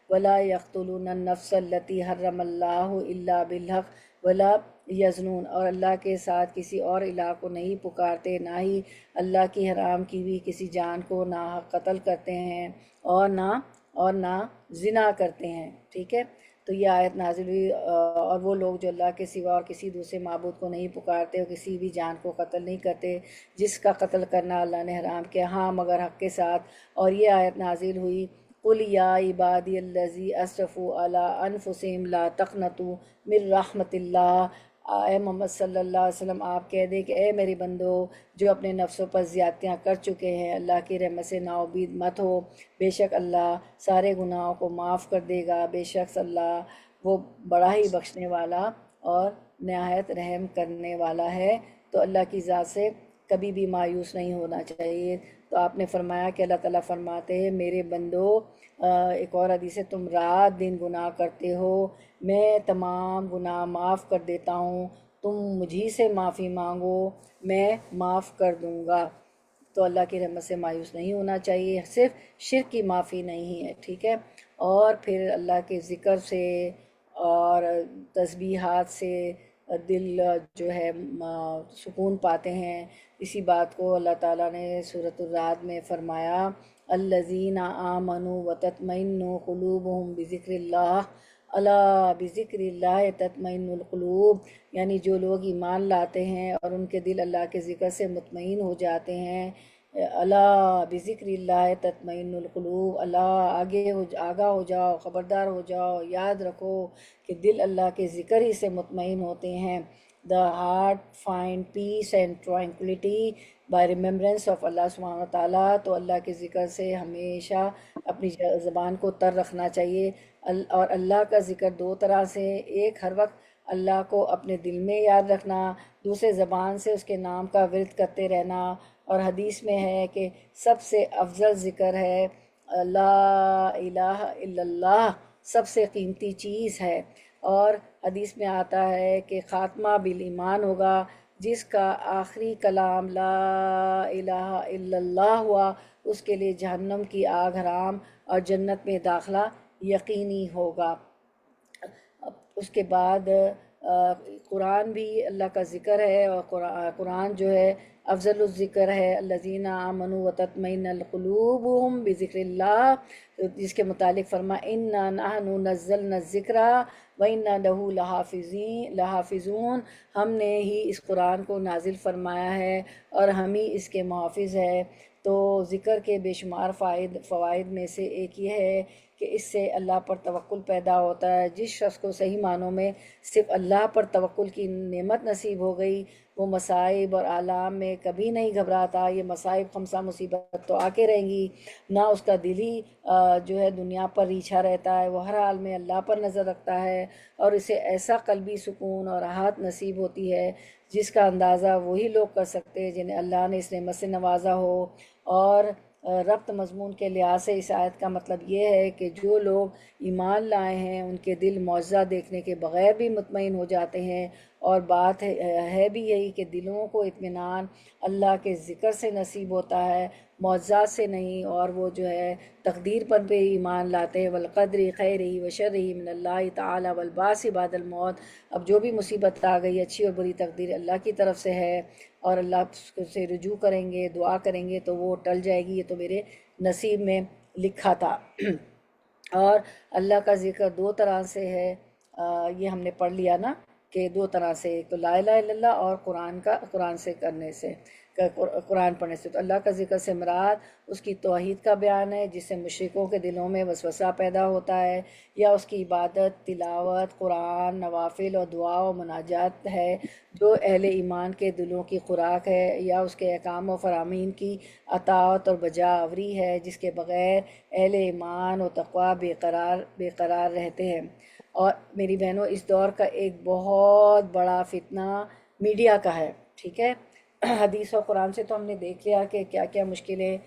ولا یقتلون النفس التی حرم اللہ الا بالحق ولا یزنون، اور اللہ کے ساتھ کسی اور الہ کو نہیں پکارتے، نہ ہی اللہ کی حرام کی بھی کسی جان کو ناحق قتل کرتے ہیں، اور نہ زنا کرتے ہیں۔ ٹھیک ہے، تو یہ آیت نازل ہوئی، اور وہ لوگ جو اللہ کے سوا اور کسی دوسرے معبود کو نہیں پکارتے اور کسی بھی جان کو قتل نہیں کرتے جس کا قتل کرنا اللہ نے حرام کیا، ہاں مگر حق کے ساتھ۔ اور یہ آیت نازل ہوئی، قل یا عبادی الذی اسرفوا علی انفسہم لا تقنطوا من رحمت اللہ۔ اے محمد صلی اللہ علیہ وسلم، آپ کہہ دیں کہ اے میری بندو جو اپنے نفسوں پر زیادتیاں کر چکے ہیں، اللہ کی رحمت سے نا امید مت ہو، بے شک اللہ سارے گناہوں کو معاف کر دے گا، بے شک اللہ وہ بڑا ہی بخشنے والا اور نہایت رحم کرنے والا ہے۔ تو اللہ کی ذات سے کبھی بھی مایوس نہیں ہونا چاہیے۔ تو آپ نے فرمایا کہ اللہ تعالیٰ فرماتے ہیں میرے بندو، ایک اور حدیث ہے، تم رات دن گناہ کرتے ہو، میں تمام گناہ معاف کر دیتا ہوں، تم مجھی سے معافی مانگو، میں معاف کر دوں گا۔ تو اللہ کی رحمت سے مایوس نہیں ہونا چاہیے، صرف شرک کی معافی نہیں ہے، ٹھیک ہے، اور پھر اللہ کے ذکر سے اور تسبیحات سے دل جو ہے سکون پاتے ہیں۔ اسی بات کو اللہ تعالیٰ نے سورۃ الرعد میں فرمایا، الذین آمنوا وتطمئن قلوبهم بذکر اللہ، الا بذکر اللہ تطمئن القلوب، یعنی جو لوگ ایمان لاتے ہیں اور ان کے دل اللہ کے ذکر سے مطمئن ہو جاتے ہیں، الا بذکر اللہ تطمئن القلوب، آگاہ ہو جاؤ، خبردار ہو جاؤ، یاد رکھو کہ دل اللہ کے ذکر ہی سے مطمئن ہوتے ہیں۔ The heart find peace and tranquility by remembrance of اللہ سبحانہ و تعالیٰ۔ تو اللہ کے ذکر سے ہمیشہ اپنی زبان کو تر رکھنا چاہیے، اور اللہ کا ذکر دو طرح سے، ایک ہر وقت اللہ کو اپنے دل میں یاد رکھنا، دوسرے زبان سے اس کے نام کا ورد کرتے رہنا۔ اور حدیث میں ہے کہ سب سے افضل ذکر ہے لا الہ الا اللہ، سب سے قیمتی چیز ہے۔ اور حدیث میں آتا ہے کہ خاتمہ بالایمان ہوگا، جس کا آخری کلام لا الہ الا اللہ ہوا، اس کے لیے جہنم کی آگ حرام اور جنت میں داخلہ یقینی ہوگا۔ اس کے بعد قرآن بھی اللہ کا ذکر ہے، اور قرآن جو ہے افضل الذکر ہے، الذین آمنوا وتطمئن قلوبهم بذکر اللہ، جس کے متعلق فرما انا نحن نزلنا الذکر وَإِنَّا لَهُ لَحَافِظُونَ، ہم نے ہی اس قرآن کو نازل فرمایا ہے اور ہم ہی اس کے محافظ ہے۔ تو ذکر کے بے شمار فوائد میں سے ایک یہ ہے کہ اس سے اللہ پر توکل پیدا ہوتا ہے۔ جس شخص کو صحیح معنوں میں صرف اللہ پر توکل کی نعمت نصیب ہو گئی، وہ مصائب اور آلام میں کبھی نہیں گھبراتا۔ یہ مصائب خمسہ مصیبت تو آ کے رہیں گی، نہ اس کا دل ہی جو ہے دنیا پر ریچھا رہتا ہے، وہ ہر حال میں اللہ پر نظر رکھتا ہے، اور اسے ایسا قلبی سکون اور راحت نصیب ہوتی ہے جس کا اندازہ وہی لوگ کر سکتے ہیں جنہیں اللہ نے اس نعمت سے نوازا ہو۔ اور ربط مضمون کے لحاظ سے اس آیت کا مطلب یہ ہے کہ جو لوگ ایمان لائے ہیں ان کے دل معجزہ دیکھنے کے بغیر بھی مطمئن ہو جاتے ہیں، اور بات ہے بھی یہی کہ دلوں کو اطمینان اللہ کے ذکر سے نصیب ہوتا ہے، معجزات سے نہیں، اور وہ جو ہے تقدیر پر بھی ایمان لاتے ہیں، والقدر خیرہ و شرہ من اللہ تعالی والبعث بعد الموت۔ اب جو بھی مصیبت آ گئی، اچھی اور بری تقدیر اللہ کی طرف سے ہے، اور اللہ سے رجوع کریں گے، دعا کریں گے تو وہ ٹل جائے گی، یہ تو میرے نصیب میں لکھا تھا۔ اور اللہ کا ذکر دو طرح سے ہے، یہ ہم نے پڑھ لیا نا کہ دو طرح سے، ایک تو لا الہ الا اللہ، اور قرآن سے کرنے سے، قرآن پڑھنے سے۔ تو اللہ کا ذکر سے مراد اس کی توحید کا بیان ہے، جس سے مشرکوں کے دلوں میں وسوسہ پیدا ہوتا ہے، یا اس کی عبادت، تلاوت، قرآن، نوافل اور دعا و مناجات ہے جو اہل ایمان کے دلوں کی خوراک ہے، یا اس کے احکام و فرامین کی اطاعت اور بجا آوری ہے، جس کے بغیر اہل ایمان و تقوی بے قرار رہتے ہیں۔ اور میری بہنوں، اس دور کا ایک بہت بڑا فتنہ میڈیا کا ہے، ٹھیک ہے؟ حدیث اور قرآن سے تو ہم نے دیکھ لیا کہ کیا کیا مشکلیں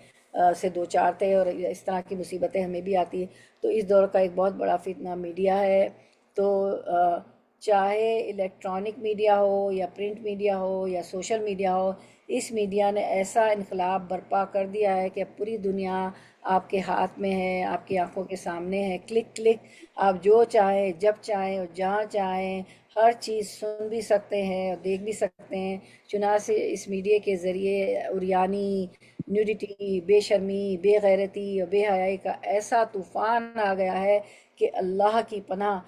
سے دو چار تھے، اور اس طرح کی مصیبتیں ہمیں بھی آتی ہیں۔ تو اس دور کا ایک بہت بڑا فتنہ میڈیا ہے۔ تو چاہے الیکٹرانک میڈیا ہو یا پرنٹ میڈیا ہو یا سوشل میڈیا ہو، اس میڈیا نے ایسا انقلاب برپا کر دیا ہے کہ اب پوری دنیا آپ کے ہاتھ میں ہے، آپ کی آنکھوں کے سامنے ہے، کلک کلک آپ جو چاہیں، جب چاہیں اور جہاں چاہیں ہر چیز سن بھی سکتے ہیں اور دیکھ بھی سکتے ہیں۔ چنانچہ اس میڈیا کے ذریعے عریانی، نیوڈیٹی، بے شرمی، بے غیرتی اور بے حیائی کا ایسا طوفان آ گیا ہے کہ اللہ کی پناہ،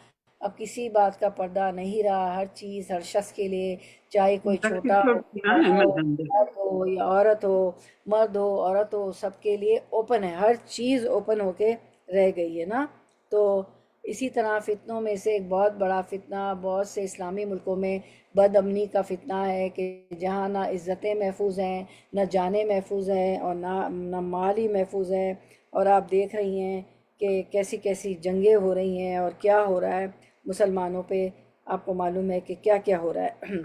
اب کسی بات کا پردہ نہیں رہا، ہر چیز ہر شخص کے لیے، چاہے کوئی چھوٹا ہو، بڑا ہو، مرد ہو یا عورت ہو، مرد ہو عورت ہو، سب کے لیے اوپن ہے، ہر چیز اوپن ہو کے رہ گئی ہے نا۔ تو اسی طرح فتنوں میں سے ایک بہت بڑا فتنہ بہت سے اسلامی ملکوں میں بد امنی کا فتنہ ہے، کہ جہاں نہ عزتیں محفوظ ہیں، نہ جانیں محفوظ ہیں، اور نہ مال ہی محفوظ ہے۔ اور آپ دیکھ رہی ہیں کہ کیسی کیسی جنگیں ہو رہی ہیں اور کیا ہو رہا ہے مسلمانوں پہ، آپ کو معلوم ہے کہ کیا کیا ہو رہا ہے۔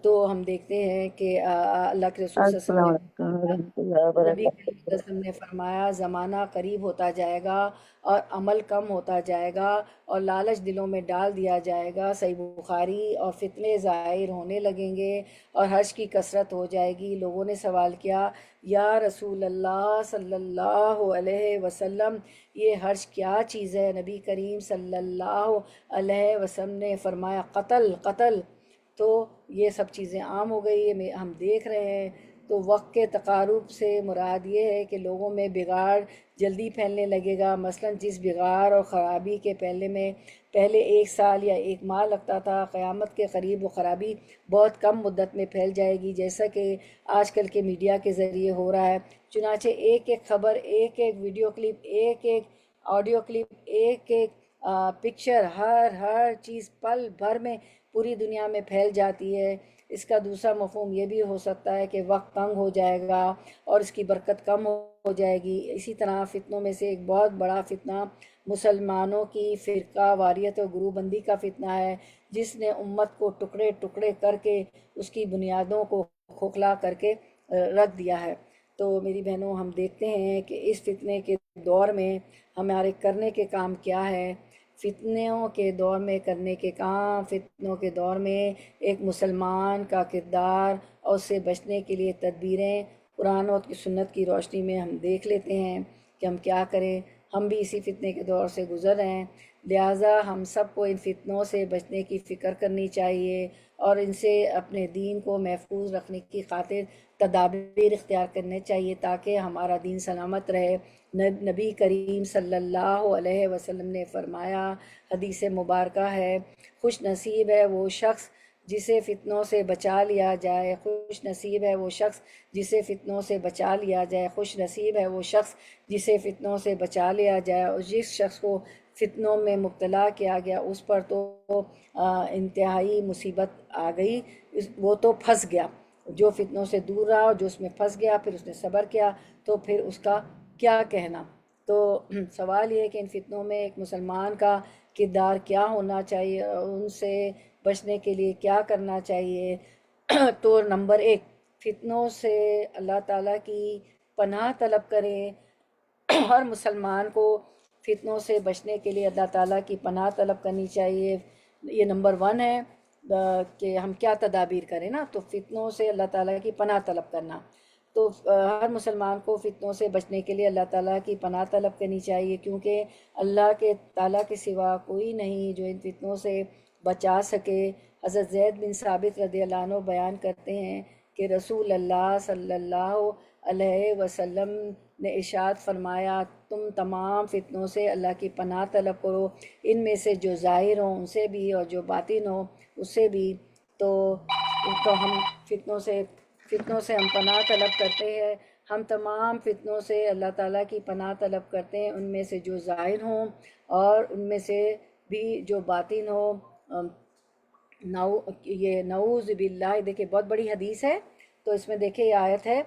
تو ہم دیکھتے ہیں کہ اللہ کے رسول صلی اللہ السلام علیہ علیکم ورحمۃ اللہ وسلم، نبی کریم وبرکاتہ۔ صلی اللہ علیہ وسلم نے فرمایا زمانہ قریب ہوتا جائے گا اور عمل کم ہوتا جائے گا اور لالچ دلوں میں ڈال دیا جائے گا، صحیح بخاری، اور فتنے ظاہر ہونے لگیں گے اور حرج کی کثرت ہو جائے گی۔ لوگوں نے سوال کیا، یا رسول اللہ صلی اللہ علیہ وسلم، یہ حرج کیا چیز ہے؟ نبی کریم صلی اللہ علیہ وسلم نے فرمایا، قتل قتل۔ تو یہ سب چیزیں عام ہو گئی ہیں، ہم دیکھ رہے ہیں۔ تو وقت کے تقارب سے مراد یہ ہے کہ لوگوں میں بگاڑ جلدی پھیلنے لگے گا۔ مثلا جس بگاڑ اور خرابی کے پہلے 1 سال یا 1 ماہ لگتا تھا، قیامت کے قریب وہ خرابی بہت کم مدت میں پھیل جائے گی، جیسا کہ آج کل کے میڈیا کے ذریعے ہو رہا ہے۔ چنانچہ ایک ایک خبر، ایک ایک ویڈیو کلپ، ایک ایک آڈیو کلپ، ایک ایک پکچر، ہر چیز پل بھر میں پوری دنیا میں پھیل جاتی ہے۔ اس کا دوسرا مفہوم یہ بھی ہو سکتا ہے کہ وقت تنگ ہو جائے گا اور اس کی برکت کم ہو جائے گی۔ اسی طرح فتنوں میں سے ایک بہت بڑا فتنہ مسلمانوں کی فرقہ واریت اور گروہ بندی کا فتنہ ہے، جس نے امت کو ٹکڑے ٹکڑے کر کے اس کی بنیادوں کو کھوکھلا کر کے رکھ دیا ہے۔ تو میری بہنوں، ہم دیکھتے ہیں کہ اس فتنے کے دور میں ہمارے کرنے کے کام کیا ہے۔ فتنوں کے دور میں کرنے کے کام، فتنوں کے دور میں ایک مسلمان کا کردار اور اس سے بچنے کے لیے تدبیریں قرآن اور سنت کی روشنی میں ہم دیکھ لیتے ہیں کہ ہم کیا کریں۔ ہم بھی اسی فتنے کے دور سے گزر رہے ہیں، لہٰذا ہم سب کو ان فتنوں سے بچنے کی فکر کرنی چاہیے اور ان سے اپنے دین کو محفوظ رکھنے کی خاطر تدابیر اختیار کرنے چاہیے تاکہ ہمارا دین سلامت رہے۔ نبی کریم صلی اللہ علیہ وسلم نے فرمایا، حدیث مبارکہ ہے، خوش نصیب ہے وہ شخص جسے فتنوں سے بچا لیا جائے، خوش نصیب ہے وہ شخص جسے فتنوں سے بچا لیا جائے، خوش نصیب ہے وہ شخص جسے فتنوں سے بچا لیا جائے۔ اور جس شخص کو فتنوں میں مبتلا کیا گیا اس پر تو انتہائی مصیبت آ گئی، وہ تو پھنس گیا۔ جو فتنوں سے دور رہا اور جو اس میں پھنس گیا، پھر اس نے صبر کیا، تو پھر اس کا کیا کہنا۔ تو سوال یہ ہے کہ ان فتنوں میں ایک مسلمان کا کردار کیا ہونا چاہیے اور ان سے بچنے کے لیے کیا کرنا چاہیے۔ تو نمبر 1، فتنوں سے اللہ تعالیٰ کی پناہ طلب کریں. ہر مسلمان کو فتنوں سے بچنے کے لیے اللہ تعالیٰ کی پناہ طلب کرنی چاہیے. یہ نمبر 1 ہے کہ ہم کیا تدابیر کریں نا، تو فتنوں سے اللہ تعالیٰ کی پناہ طلب کرنا. تو ہر مسلمان کو فتنوں سے بچنے کے لیے اللہ تعالیٰ کی پناہ طلب کرنی چاہیے، کیونکہ اللہ کے تعالیٰ کے سوا کوئی نہیں جو ان فتنوں سے بچا سکے. حضرت زید بن ثابت رضی اللہ عنہ بیان کرتے ہیں کہ رسول اللہ صلی اللہ علیہ وسلم نے ارشاد فرمایا، تم تمام فتنوں سے اللہ کی پناہ طلب کرو، ان میں سے جو ظاہر ہوں ان سے بھی اور جو باطن ہوں اس سے بھی. تو ہم فتنوں سے ہم پناہ طلب کرتے ہیں. ہم تمام فتنوں سے اللہ تعالیٰ کی پناہ طلب کرتے ہیں، ان میں سے جو ظاہر ہوں اور ان میں سے بھی جو باطن ہوں. یہ نعوذ باللہ، دیکھیں بہت بڑی حدیث ہے، تو اس میں دیکھیں یہ آیت ہے،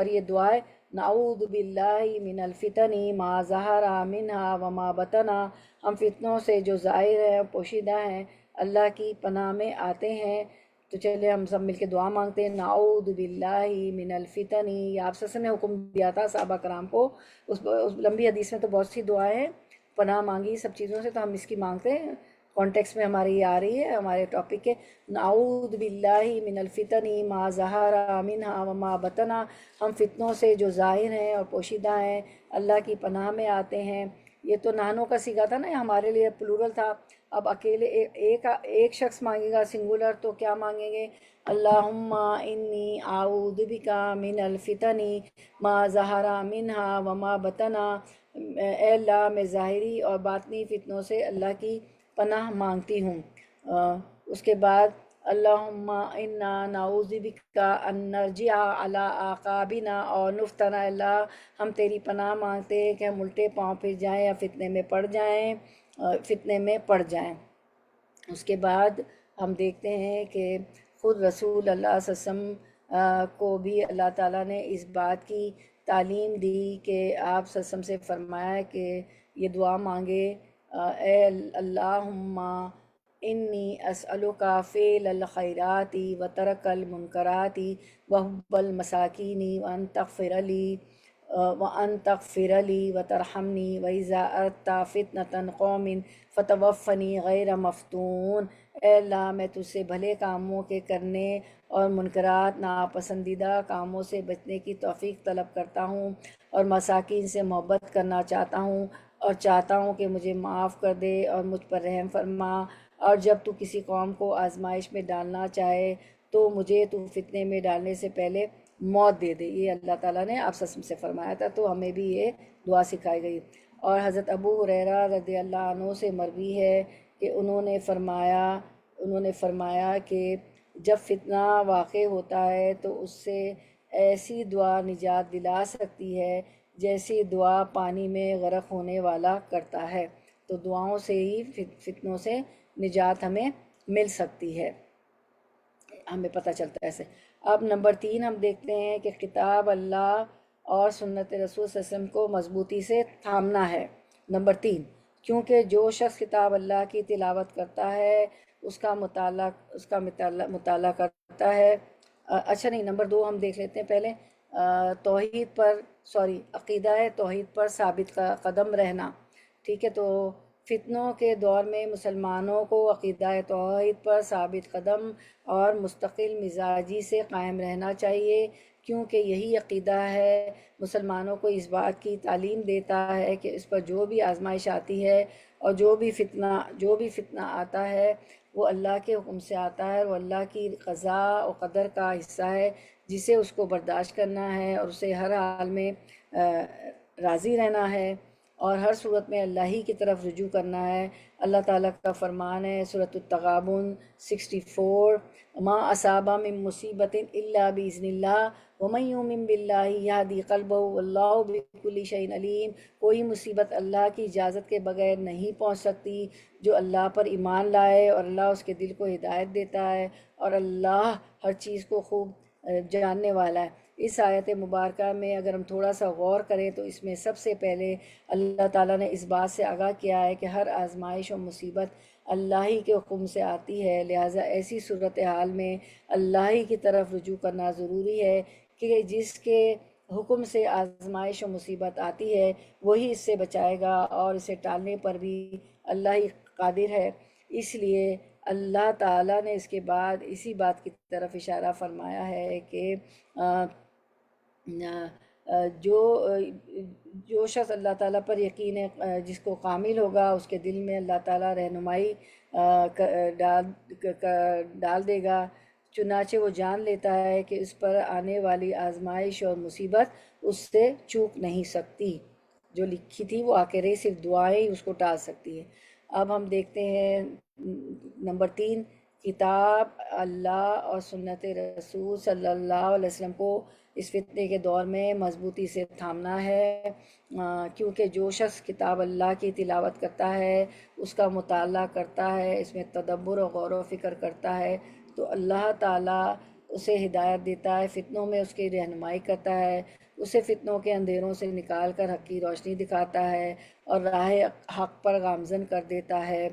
یہ دعا ہے، نعوذ باللہ من الفتن ما ظہر منہا وما بطنا. ہم فتنوں سے جو ظاہر ہیں پوشیدہ ہیں اللہ کی پناہ میں آتے ہیں. تو چلے ہم سب مل کے دعا مانگتے ہیں، نعوذ باللہ من الفتن. یہ آپ سے نے حکم دیا تھا صحابہ کرام کو. اس لمبی حدیث میں تو بہت سی دعائیں ہیں، پناہ مانگی سب چیزوں سے، تو ہم اس کی مانگتے ہیں. کانٹیکس میں ہماری یہ آ رہی ہے ہمارے ٹاپک کے، نعوذ باللہ من الفتن ما ظہر منہا وما بطنا. ہم فتنوں سے جو ظاہر ہیں اور پوشیدہ ہیں اللہ کی پناہ میں آتے ہیں. یہ تو نہنوں کا صیغہ تھا نا، ہمارے لیے پلورل تھا. اب اکیلے ایک شخص مانگے گا سنگولر، تو کیا مانگیں گے؟ اللہم انی اعوذ بک من الفتن ما ظہر منہا وما بطنا. اے اللہ میں ظاہری اور باطنی فتنوں سے اللہ کی پناہ مانگتی ہوں. اس کے بعد اللہم انا نعوذ بک ان نرجع علی اعقابنا اور نفتن. اللہ ہم تیری پناہ مانگتے ہیں کہ ہم الٹے پاؤں پھر جائیں یا فتنے میں پڑ جائیں. اس کے بعد ہم دیکھتے ہیں کہ خود رسول اللہ صلی اللہ علیہ وسلم کو بھی اللہ تعالیٰ نے اس بات کی تعلیم دی کہ آپ صلی اللہ علیہ وسلم سے فرمایا کہ یہ دعا مانگے، اے اللہم انی اسألک فعل الخیرات و ترک المنکرات وحب المساکین وان تغفر لی وترحمنی وإذا اردت فتنة قوم فتوفنی غیر مفتون. اے اللہ میں تجھ سے بھلے کاموں کے کرنے اور منکرات ناپسندیدہ کاموں سے بچنے کی توفیق طلب کرتا ہوں، اور مساکین سے محبت کرنا چاہتا ہوں، اور چاہتا ہوں کہ مجھے معاف کر دے اور مجھ پر رحم فرما. اور جب تو کسی قوم کو آزمائش میں ڈالنا چاہے تو مجھے تو فتنے میں ڈالنے سے پہلے موت دے دے. یہ اللہ تعالیٰ نے آپ سے فرمایا تھا، تو ہمیں بھی یہ دعا سکھائی گئی. اور حضرت ابو ہریرہ رضی اللہ عنہ سے مروی ہے کہ انہوں نے فرمایا کہ جب فتنہ واقع ہوتا ہے تو اس سے ایسی دعا نجات دلا سکتی ہے جیسی دعا پانی میں غرق ہونے والا کرتا ہے. تو دعاؤں سے ہی فتنوں سے نجات ہمیں مل سکتی ہے، ہمیں پتہ چلتا ہے ایسے. اب نمبر 3 ہم دیکھتے ہیں کہ کتاب اللہ اور سنت رسول صلی اللہ علیہ وسلم کو مضبوطی سے تھامنا ہے. نمبر 3، کیونکہ جو شخص کتاب اللہ کی تلاوت کرتا ہے، اس کا مطالعہ کرتا ہے. اچھا نہیں، نمبر 2 ہم دیکھ لیتے ہیں پہلے. عقیدہ توحید پر ثابت قدم رہنا. ٹھیک ہے، تو فتنوں کے دور میں مسلمانوں کو عقیدہ توحید پر ثابت قدم اور مستقل مزاجی سے قائم رہنا چاہیے، کیونکہ یہی عقیدہ ہے مسلمانوں کو اس بات کی تعلیم دیتا ہے کہ اس پر جو بھی آزمائش آتی ہے اور جو بھی فتنہ آتا ہے وہ اللہ کے حکم سے آتا ہے، وہ اللہ کی قضاء و قدر کا حصہ ہے، جسے اس کو برداشت کرنا ہے اور اسے ہر حال میں راضی رہنا ہے، اور ہر صورت میں اللہ ہی کی طرف رجوع کرنا ہے. اللہ تعالیٰ کا فرمان ہے سورۃ التغابن 64، ما اصاب من مصیبت الا باذن اللہ ومن یؤمن باللہ یہدی قلبہ واللہ بکل شیء علیم. کوئی مصیبت اللہ کی اجازت کے بغیر نہیں پہنچ سکتی. جو اللہ پر ایمان لائے اور اللہ اس کے دل کو ہدایت دیتا ہے، اور اللہ ہر چیز کو خوب جاننے والا ہے. اس آیت مبارکہ میں اگر ہم تھوڑا سا غور کریں تو اس میں سب سے پہلے اللہ تعالیٰ نے اس بات سے آگاہ کیا ہے کہ ہر آزمائش و مصیبت اللہ ہی کے حکم سے آتی ہے، لہٰذا ایسی صورتحال میں اللہ ہی کی طرف رجوع کرنا ضروری ہے کہ جس کے حکم سے آزمائش و مصیبت آتی ہے وہی اس سے بچائے گا، اور اسے ٹالنے پر بھی اللہ ہی قادر ہے۔ اس لیے اللہ تعالیٰ نے اس کے بعد اسی بات کی طرف اشارہ فرمایا ہے کہ جو جو شخص اللہ تعالیٰ پر یقین ہے، جس کو کامل ہوگا، اس کے دل میں اللہ تعالیٰ رہنمائی ڈال دے گا، چنانچہ وہ جان لیتا ہے کہ اس پر آنے والی آزمائش اور مصیبت اس سے چوک نہیں سکتی، جو لکھی تھی وہ آ کے رہی، صرف دعائیں ہی اس کو ٹال سکتی ہے۔ اب ہم دیکھتے ہیں نمبر 3، کتاب اللہ اور سنت رسول صلی اللہ علیہ وسلم کو اس فتنے کے دور میں مضبوطی سے تھامنا ہے، کیونکہ جو شخص کتاب اللہ کی تلاوت کرتا ہے، اس کا مطالعہ کرتا ہے، اس میں تدبر و غور و فکر کرتا ہے، تو اللہ تعالیٰ اسے ہدایت دیتا ہے، فتنوں میں اس کی رہنمائی کرتا ہے، اسے فتنوں کے اندھیروں سے نکال کر حق کی روشنی دکھاتا ہے اور راہ حق پر گامزن کر دیتا ہے۔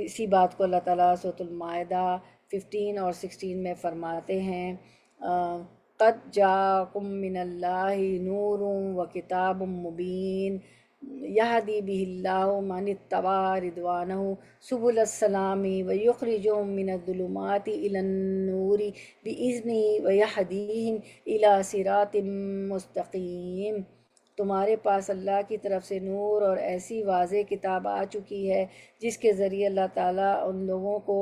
اسی بات کو اللہ تعالیٰ سورۃ المائدہ 15 اور 16 میں فرماتے ہیں، قد جاءکم من اللہ نور و کتاب مبین یہدی بہ اللہ من اتبع رضوانہ سبل السلام ویخرجہم من الظلمات الی النور بإذنہ ویہدیہم الی صراط مستقیم۔ تمہارے پاس اللہ کی طرف سے نور اور ایسی واضح کتاب آ چکی ہے جس کے ذریعے اللہ تعالیٰ ان لوگوں کو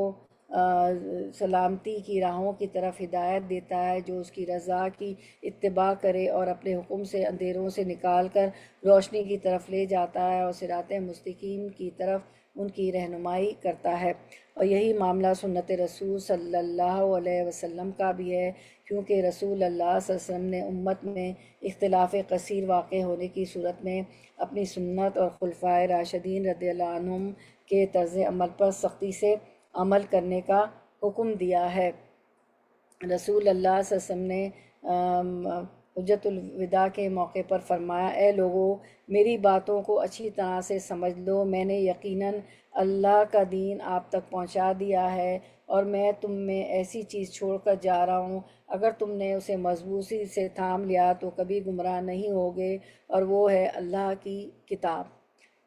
سلامتی کی راہوں کی طرف ہدایت دیتا ہے جو اس کی رضا کی اتباع کرے اور اپنے حکم سے اندھیروں سے نکال کر روشنی کی طرف لے جاتا ہے اور صراط مستقیم کی طرف ان کی رہنمائی کرتا ہے۔ اور یہی معاملہ سنت رسول صلی اللہ علیہ وسلم کا بھی ہے، کیونکہ رسول اللہ صلی اللہ علیہ وسلم نے امت میں اختلاف کثیر واقع ہونے کی صورت میں اپنی سنت اور خلفائے راشدین رضی اللہ عنہم کے طرز عمل پر سختی سے عمل کرنے کا حکم دیا ہے۔ رسول اللہ صلی اللہ علیہ وسلم نے حجۃ الوداع کے موقع پر فرمایا، اے لوگو، میری باتوں کو اچھی طرح سے سمجھ لو، میں نے یقیناً اللہ کا دین آپ تک پہنچا دیا ہے اور میں تم میں ایسی چیز چھوڑ کر جا رہا ہوں، اگر تم نے اسے مضبوطی سے تھام لیا تو کبھی گمراہ نہیں ہوگے، اور وہ ہے اللہ کی کتاب۔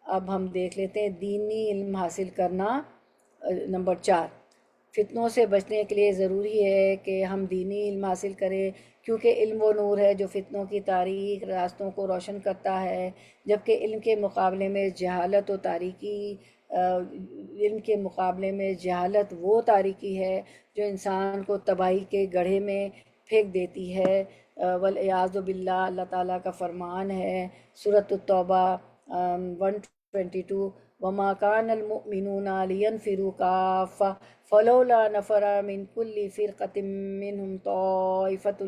اب ہم دیکھ لیتے ہیں دینی علم حاصل کرنا۔ نمبر 4، فتنوں سے بچنے کے لیے ضروری ہے کہ ہم دینی علم حاصل کریں، کیونکہ علم وہ نور ہے جو فتنوں کی تاریک راستوں کو روشن کرتا ہے، جبکہ علم کے مقابلے میں جہالت و تاریکی علم کے مقابلے میں جہالت وہ تاریکی ہے جو انسان کو تباہی کے گڑھے میں پھینک دیتی ہے۔ والعیاذ باللہ، اللہ تعالیٰ کا فرمان ہے سورۃ التوبہ 122، وَمَا كَانَ الْمُؤْمِنُونَ لِيَنْفِرُوا كَافَّةً فَلَوْلَا نَفَرَ مِنْ كُلِّ فِرْقَةٍ مِّنْهُمْ طَائِفَةٌ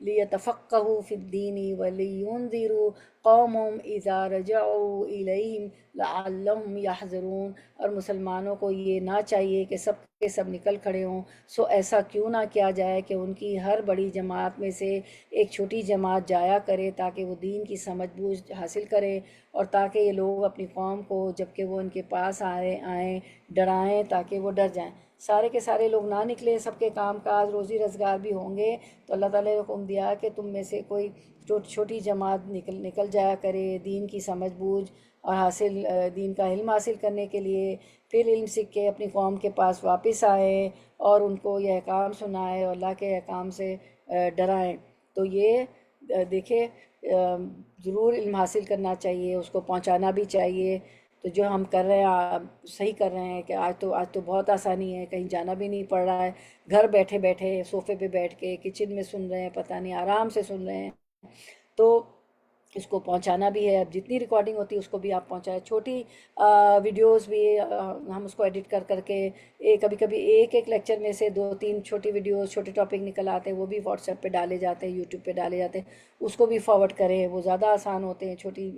لِيَتَفَقَّهُوا فِي الدِّينِ وَلِيُنذِرُوا قَوْمَهُمْ إِذَا رَجَعُوا إِلَيْهِمْ لَعَلَّهُمْ يَحْذَرُونَ۔ اور مسلمانوں کو یہ نہ چاہیے کہ سب کے سب نکل کھڑے ہوں، سو ایسا کیوں نہ کیا جائے کہ ان کی ہر بڑی جماعت میں سے ایک چھوٹی جماعت جایا کرے تاکہ وہ دین کی سمجھ بوجھ حاصل کرے، اور تاکہ یہ لوگ اپنی قوم کو جب کہ وہ ان کے پاس آئیں ڈرائیں تاکہ وہ ڈر جائیں۔ سارے کے سارے لوگ نہ نکلیں، سب کے کام کاج روزی روزگار بھی ہوں گے، تو اللہ تعالیٰ نے حکم دیا کہ تم میں سے کوئی چھوٹی جماعت نکل جایا کرے دین کی سمجھ بوجھ اور دین کا علم حاصل کرنے کے لیے، پھر علم سیکھ کے اپنی قوم کے پاس واپس آئیں اور ان کو یہ احکام سنائیں اور اللہ کے احکام سے ڈرائیں۔ تو یہ دیکھیں، ضرور علم حاصل کرنا چاہیے، اس کو پہنچانا بھی چاہیے۔ تو جو ہم کر رہے ہیں صحیح کر رہے ہیں کہ آج تو بہت آسانی ہے، کہیں جانا بھی نہیں پڑ رہا ہے، گھر بیٹھے بیٹھے صوفے پہ بیٹھ کے کچن میں سن رہے ہیں، پتہ نہیں آرام سے سن رہے ہیں۔ تو اس کو پہنچانا بھی ہے، اب جتنی ریکارڈنگ ہوتی ہے اس کو بھی آپ پہنچائیں، چھوٹی ویڈیوز بھی ہم اس کو ایڈٹ کر کے کبھی کبھی ایک لیکچر میں سے 2-3 چھوٹی ویڈیوز، چھوٹے ٹاپک نکل آتے ہیں، وہ بھی واٹس ایپ پہ ڈالے جاتے ہیں، یوٹیوب پہ ڈالے جاتے ہیں، اس کو بھی فارورڈ کریں، وہ زیادہ آسان ہوتے ہیں چھوٹی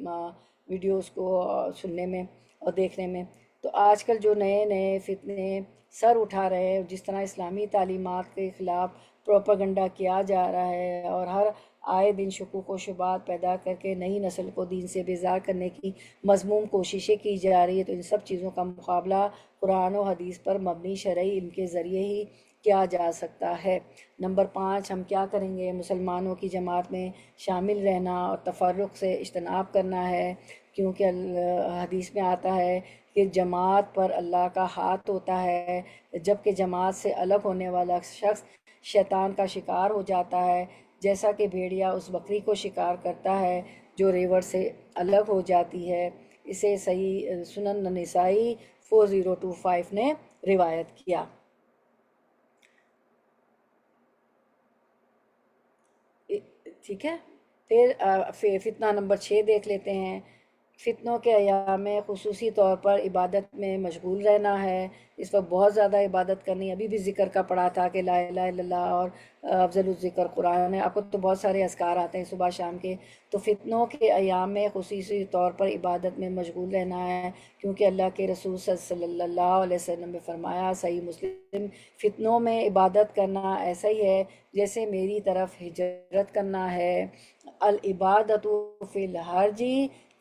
ویڈیوز کو سننے میں اور دیکھنے میں۔ تو آج کل جو نئے فتنے سر اٹھا رہے ہیں، جس طرح اسلامی تعلیمات کے خلاف پروپیگنڈا کیا جا رہا ہے اور ہر آئے دن شکوک و شبہات پیدا کر کے نئی نسل کو دین سے بیزار کرنے کی مذموم کوششیں کی جا رہی ہے، تو ان سب چیزوں کا مقابلہ قرآن و حدیث پر مبنی شرعی علم کے ذریعے ہی کیا جا سکتا ہے۔ نمبر 5، ہم کیا کریں گے؟ مسلمانوں کی جماعت میں شامل رہنا اور تفرق سے اجتناب کرنا ہے، کیونکہ حدیث میں آتا ہے کہ جماعت پر اللہ کا ہاتھ ہوتا ہے، جبکہ جماعت سے الگ ہونے والا شخص شیطان کا شکار ہو جاتا ہے، جیسا کہ بھیڑیا اس بکری کو شکار کرتا ہے جو ریوڑ سے الگ ہو جاتی ہے۔ اسے صحیح سنن نسائی 4025 نے روایت کیا۔ ٹھیک ہے، پھر فتنہ نمبر 6 دیکھ لیتے ہیں۔ فتنوں کے ایام میں خصوصی طور پر عبادت میں مشغول رہنا ہے۔ اس وقت بہت زیادہ عبادت کرنی ہے۔ ابھی بھی ذکر کا پڑھا تھا کہ لا الہ الا اللہ اور افضل الذکر قرآن ہے۔ آپ کو تو بہت سارے اذکار آتے ہیں صبح شام کے۔ تو فتنوں کے ایام میں خصوصی طور پر عبادت میں مشغول رہنا ہے، کیونکہ اللہ کے رسول صلی اللہ علیہ وسلم نے فرمایا، صحیح مسلم، فتنوں میں عبادت کرنا ایسا ہی ہے جیسے میری طرف ہجرت کرنا ہے۔ العبادت فی الحرج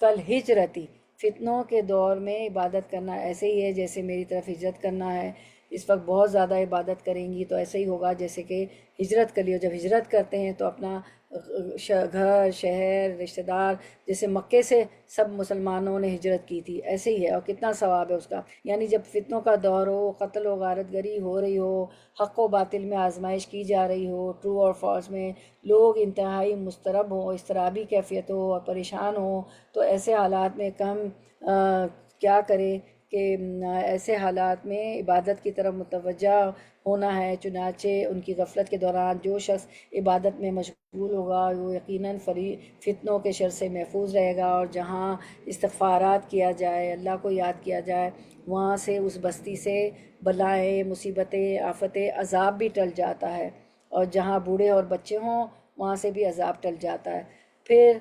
کالہجرتی، فتنوں کے دور میں عبادت کرنا ایسے ہی ہے جیسے میری طرف ہجرت کرنا ہے۔ اس وقت بہت زیادہ عبادت کریں گی تو ایسے ہی ہوگا جیسے کہ ہجرت کر لی ہو۔ جب ہجرت کرتے ہیں تو اپنا گھر، شہر، رشتہ دار، جیسے مکے سے سب مسلمانوں نے ہجرت کی تھی، ایسے ہی ہے، اور کتنا ثواب ہے اس کا۔ یعنی جب فتنوں کا دور ہو، قتل و غارت گری ہو رہی ہو، حق و باطل میں آزمائش کی جا رہی ہو، ٹرو اور فالس میں لوگ انتہائی مضطرب ہوں، اضطرابی کیفیت ہو اور پریشان ہوں، تو ایسے حالات میں کیا کرے کہ ایسے حالات میں عبادت کی طرف متوجہ ہونا ہے۔ چنانچہ ان کی غفلت کے دوران جو شخص عبادت میں مشغول ہوگا وہ یقیناً فتنوں کے شر سے محفوظ رہے گا، اور جہاں استغفارات کیا جائے، اللہ کو یاد کیا جائے، وہاں سے اس بستی سے بلائیں، مصیبتیں، آفتیں، عذاب بھی ٹل جاتا ہے، اور جہاں بوڑھے اور بچے ہوں وہاں سے بھی عذاب ٹل جاتا ہے۔ پھر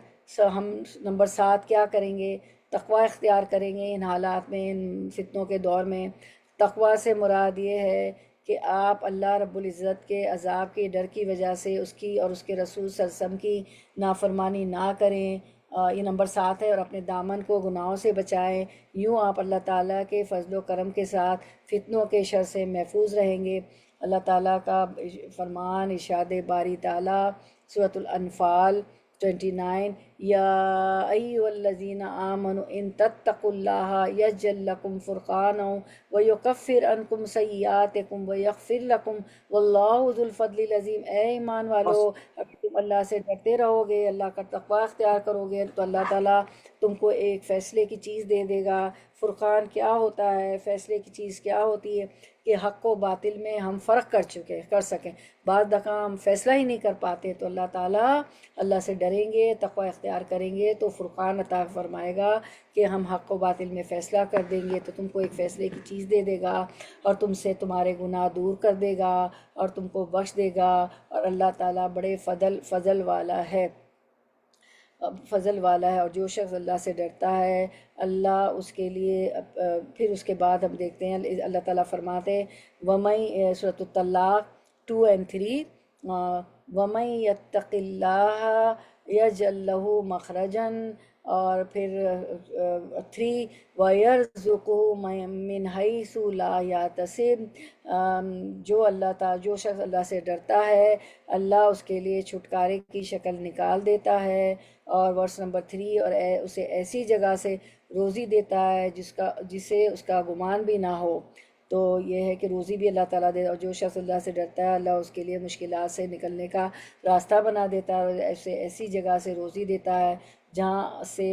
ہم نمبر 7 کیا کریں گے؟ تقوی اختیار کریں گے ان حالات میں، ان فتنوں کے دور میں۔ تقوی سے مراد یہ ہے کہ آپ اللہ رب العزت کے عذاب کے ڈر کی وجہ سے اس کی اور اس کے رسول صلی اللہ علیہ وسلم کی نافرمانی نہ کریں، یہ نمبر 7 ہے، اور اپنے دامن کو گناہوں سے بچائیں۔ یوں آپ اللہ تعالیٰ کے فضل و کرم کے ساتھ فتنوں کے شر سے محفوظ رہیں گے۔ اللہ تعالیٰ کا فرمان، ارشاد باری تعالیٰ سورۃ الانفال 29، یا ایھا الذین آمنوا ان تتقوا اللہ یجعل لکم فرقانا ویکفر عنکم سیئاتکم ویغفر لکم واللہ ذو الفضل العظیم۔ اے ایمان والو، اگر تم اللہ سے ڈرتے رہو گے، اللہ کا تقوی اختیار کرو گے، تو اللہ تعالیٰ تم کو ایک فیصلے کی چیز دے دے گا۔ فرقان کیا ہوتا ہے؟ فیصلے کی چیز کیا ہوتی ہے؟ کہ حق و باطل میں ہم فرق کر سکیں۔ بعض دفعہ ہم فیصلہ ہی نہیں کر پاتے، تو اللہ تعالیٰ، اللہ سے ڈریں گے، تقوی اختیار کریں گے تو فرقان عطا فرمائے گا کہ ہم حق و باطل میں فیصلہ کر دیں گے، تو تم کو ایک فیصلے کی چیز دے دے گا، اور تم سے تمہارے گناہ دور کر دے گا، اور تم کو بخش دے گا، اور اللہ تعالیٰ بڑے فضل والا ہے۔ اور جو شخص اللہ سے ڈرتا ہے، اللہ اس کے لیے پھر اس کے بعد ہم دیکھتے ہیں اللہ تعالیٰ فرماتے ہیں سورۃ الطلاق 2 اور 3، وَمَن يَتَّقِ اللَّهَ يَجْعَل لَّهُ مَخْرَجًا، اور پھر 3، وَيَرْزُقْهُ مِنْ حَيْثُ لَا يَحْتَسِبُ، جو شخص اللہ سے ڈرتا ہے، اللہ اس کے لیے چھٹکارے کی شکل نکال دیتا ہے، اور ورس نمبر 3، اور اسے ایسی جگہ سے روزی دیتا ہے جسے اس کا گمان بھی نہ ہو۔ تو یہ ہے کہ روزی بھی اللہ تعالیٰ دے، اور جو شخص اللہ سے ڈرتا ہے، اللہ اس کے لیے مشکلات سے نکلنے کا راستہ بنا دیتا ہے، اور ایسی جگہ سے روزی دیتا ہے جہاں سے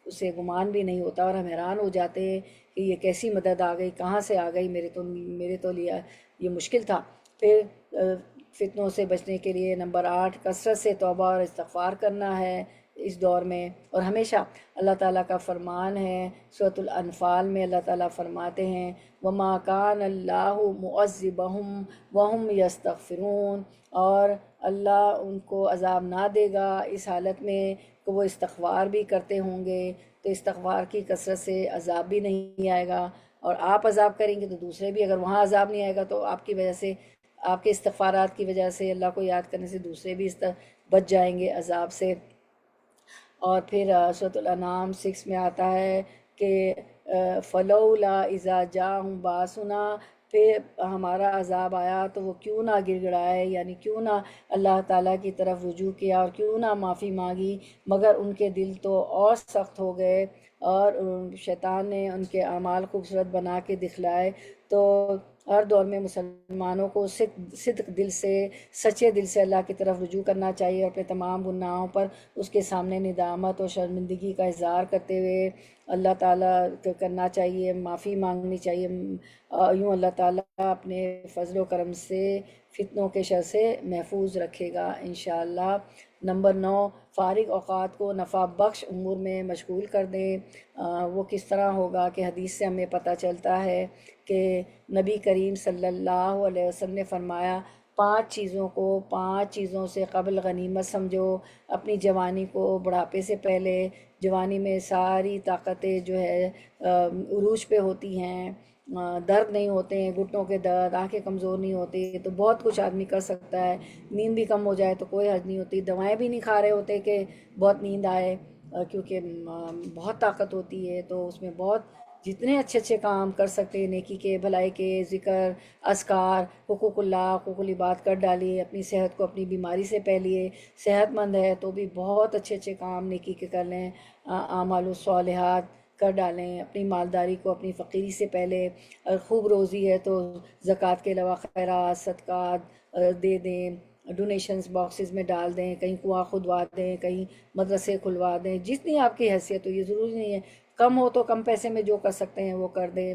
اسے گمان بھی نہیں ہوتا، اور ہم حیران ہو جاتے ہیں کہ یہ کیسی مدد آ گئی، کہاں سے آ گئی، میرے تو لیے یہ مشکل تھا۔ پھر فتنوں سے بچنے کے لیے نمبر 8، کثرت سے توبہ اور استغفار کرنا ہے اس دور میں، اور ہمیشہ اللہ تعالیٰ کا فرمان ہے سورۃ الانفال میں، اللہ تعالیٰ فرماتے ہیں وَمَا كَانَ اللَّهُ مُعَذِّبَهُمْ وَهُمْ يَسْتَغْفِرُونَ، اور اللہ ان کو عذاب نہ دے گا اس حالت میں کہ وہ استغفار بھی کرتے ہوں گے۔ تو استغفار کی کثرت سے عذاب بھی نہیں آئے گا، اور آپ عذاب کریں گے تو دوسرے بھی، اگر وہاں عذاب نہیں آئے گا تو آپ کی وجہ سے، آپ کے استغفارات کی وجہ سے، اللہ کو یاد کرنے سے دوسرے بھی بچ جائیں گے عذاب سے۔ اور پھر سورۃ الانعام 6 میں آتا ہے کہ فلولا اذا جاءہم باسنا پھر ہمارا عذاب آیا تو وہ کیوں نہ گڑ گڑائے، یعنی کیوں نہ اللہ تعالیٰ کی طرف رجوع کیا اور کیوں نہ معافی مانگی، مگر ان کے دل تو اور سخت ہو گئے، اور شیطان نے ان کے اعمال خوبصورت بنا کے دکھلائے۔ تو ہر دور میں مسلمانوں کو صدق دل سے، سچے دل سے اللہ کی طرف رجوع کرنا چاہیے، اور اپنے تمام گناہوں پر اس کے سامنے ندامت اور شرمندگی کا اظہار کرتے ہوئے اللہ تعالیٰ کو کرنا چاہیے، معافی مانگنی چاہیے۔ یوں اللہ تعالیٰ اپنے فضل و کرم سے فتنوں کے شر سے محفوظ رکھے گا انشاءاللہ۔ نمبر 9، فارغ اوقات کو نفع بخش امور میں مشغول کر دیں۔ وہ کس طرح ہوگا کہ حدیث سے ہمیں پتہ چلتا ہے کہ نبی کریم صلی اللہ علیہ وسلم نے فرمایا، 5 چیزوں سے قبل غنیمت سمجھو: اپنی جوانی کو بڑھاپے سے پہلے، جوانی میں ساری طاقتیں جو ہے عروج پہ ہوتی ہیں، درد نہیں ہوتے ہیں، گھٹنوں کے درد، آنکھیں کمزور نہیں ہوتی، تو بہت کچھ آدمی کر سکتا ہے۔ نیند بھی کم ہو جائے تو کوئی حرج نہیں ہوتی، دوائیں بھی نہیں کھا رہے ہوتے کہ بہت نیند آئے، کیونکہ بہت طاقت ہوتی ہے، تو اس میں بہت جتنے اچھے اچھے کام کر سکتے ہیں، نیکی کے، بھلائی کے، ذکر، اذکار، حقوق اللہ، حقوق العباد کر ڈالیے، اپنی صحت کو اپنی بیماری سے پہلیے، صحت مند ہے تو بھی بہت اچھے اچھے کام نیکی کے کر لیں، اعمال الصالحات کر ڈالیں، اپنی مالداری کو اپنی فقیری سے پہلے، خوب روزی ہے تو زکوٰۃ کے علاوہ خیرات، صدقات دے دیں، ڈونیشنز باکسز میں ڈال دیں، کہیں کنواں کھدوا دیں، کہیں مدرسے کھلوا دیں، جتنی آپ کی حیثیت ہو، یہ ضروری نہیں ہے کم ہو تو کم پیسے میں جو کر سکتے ہیں وہ کر دیں۔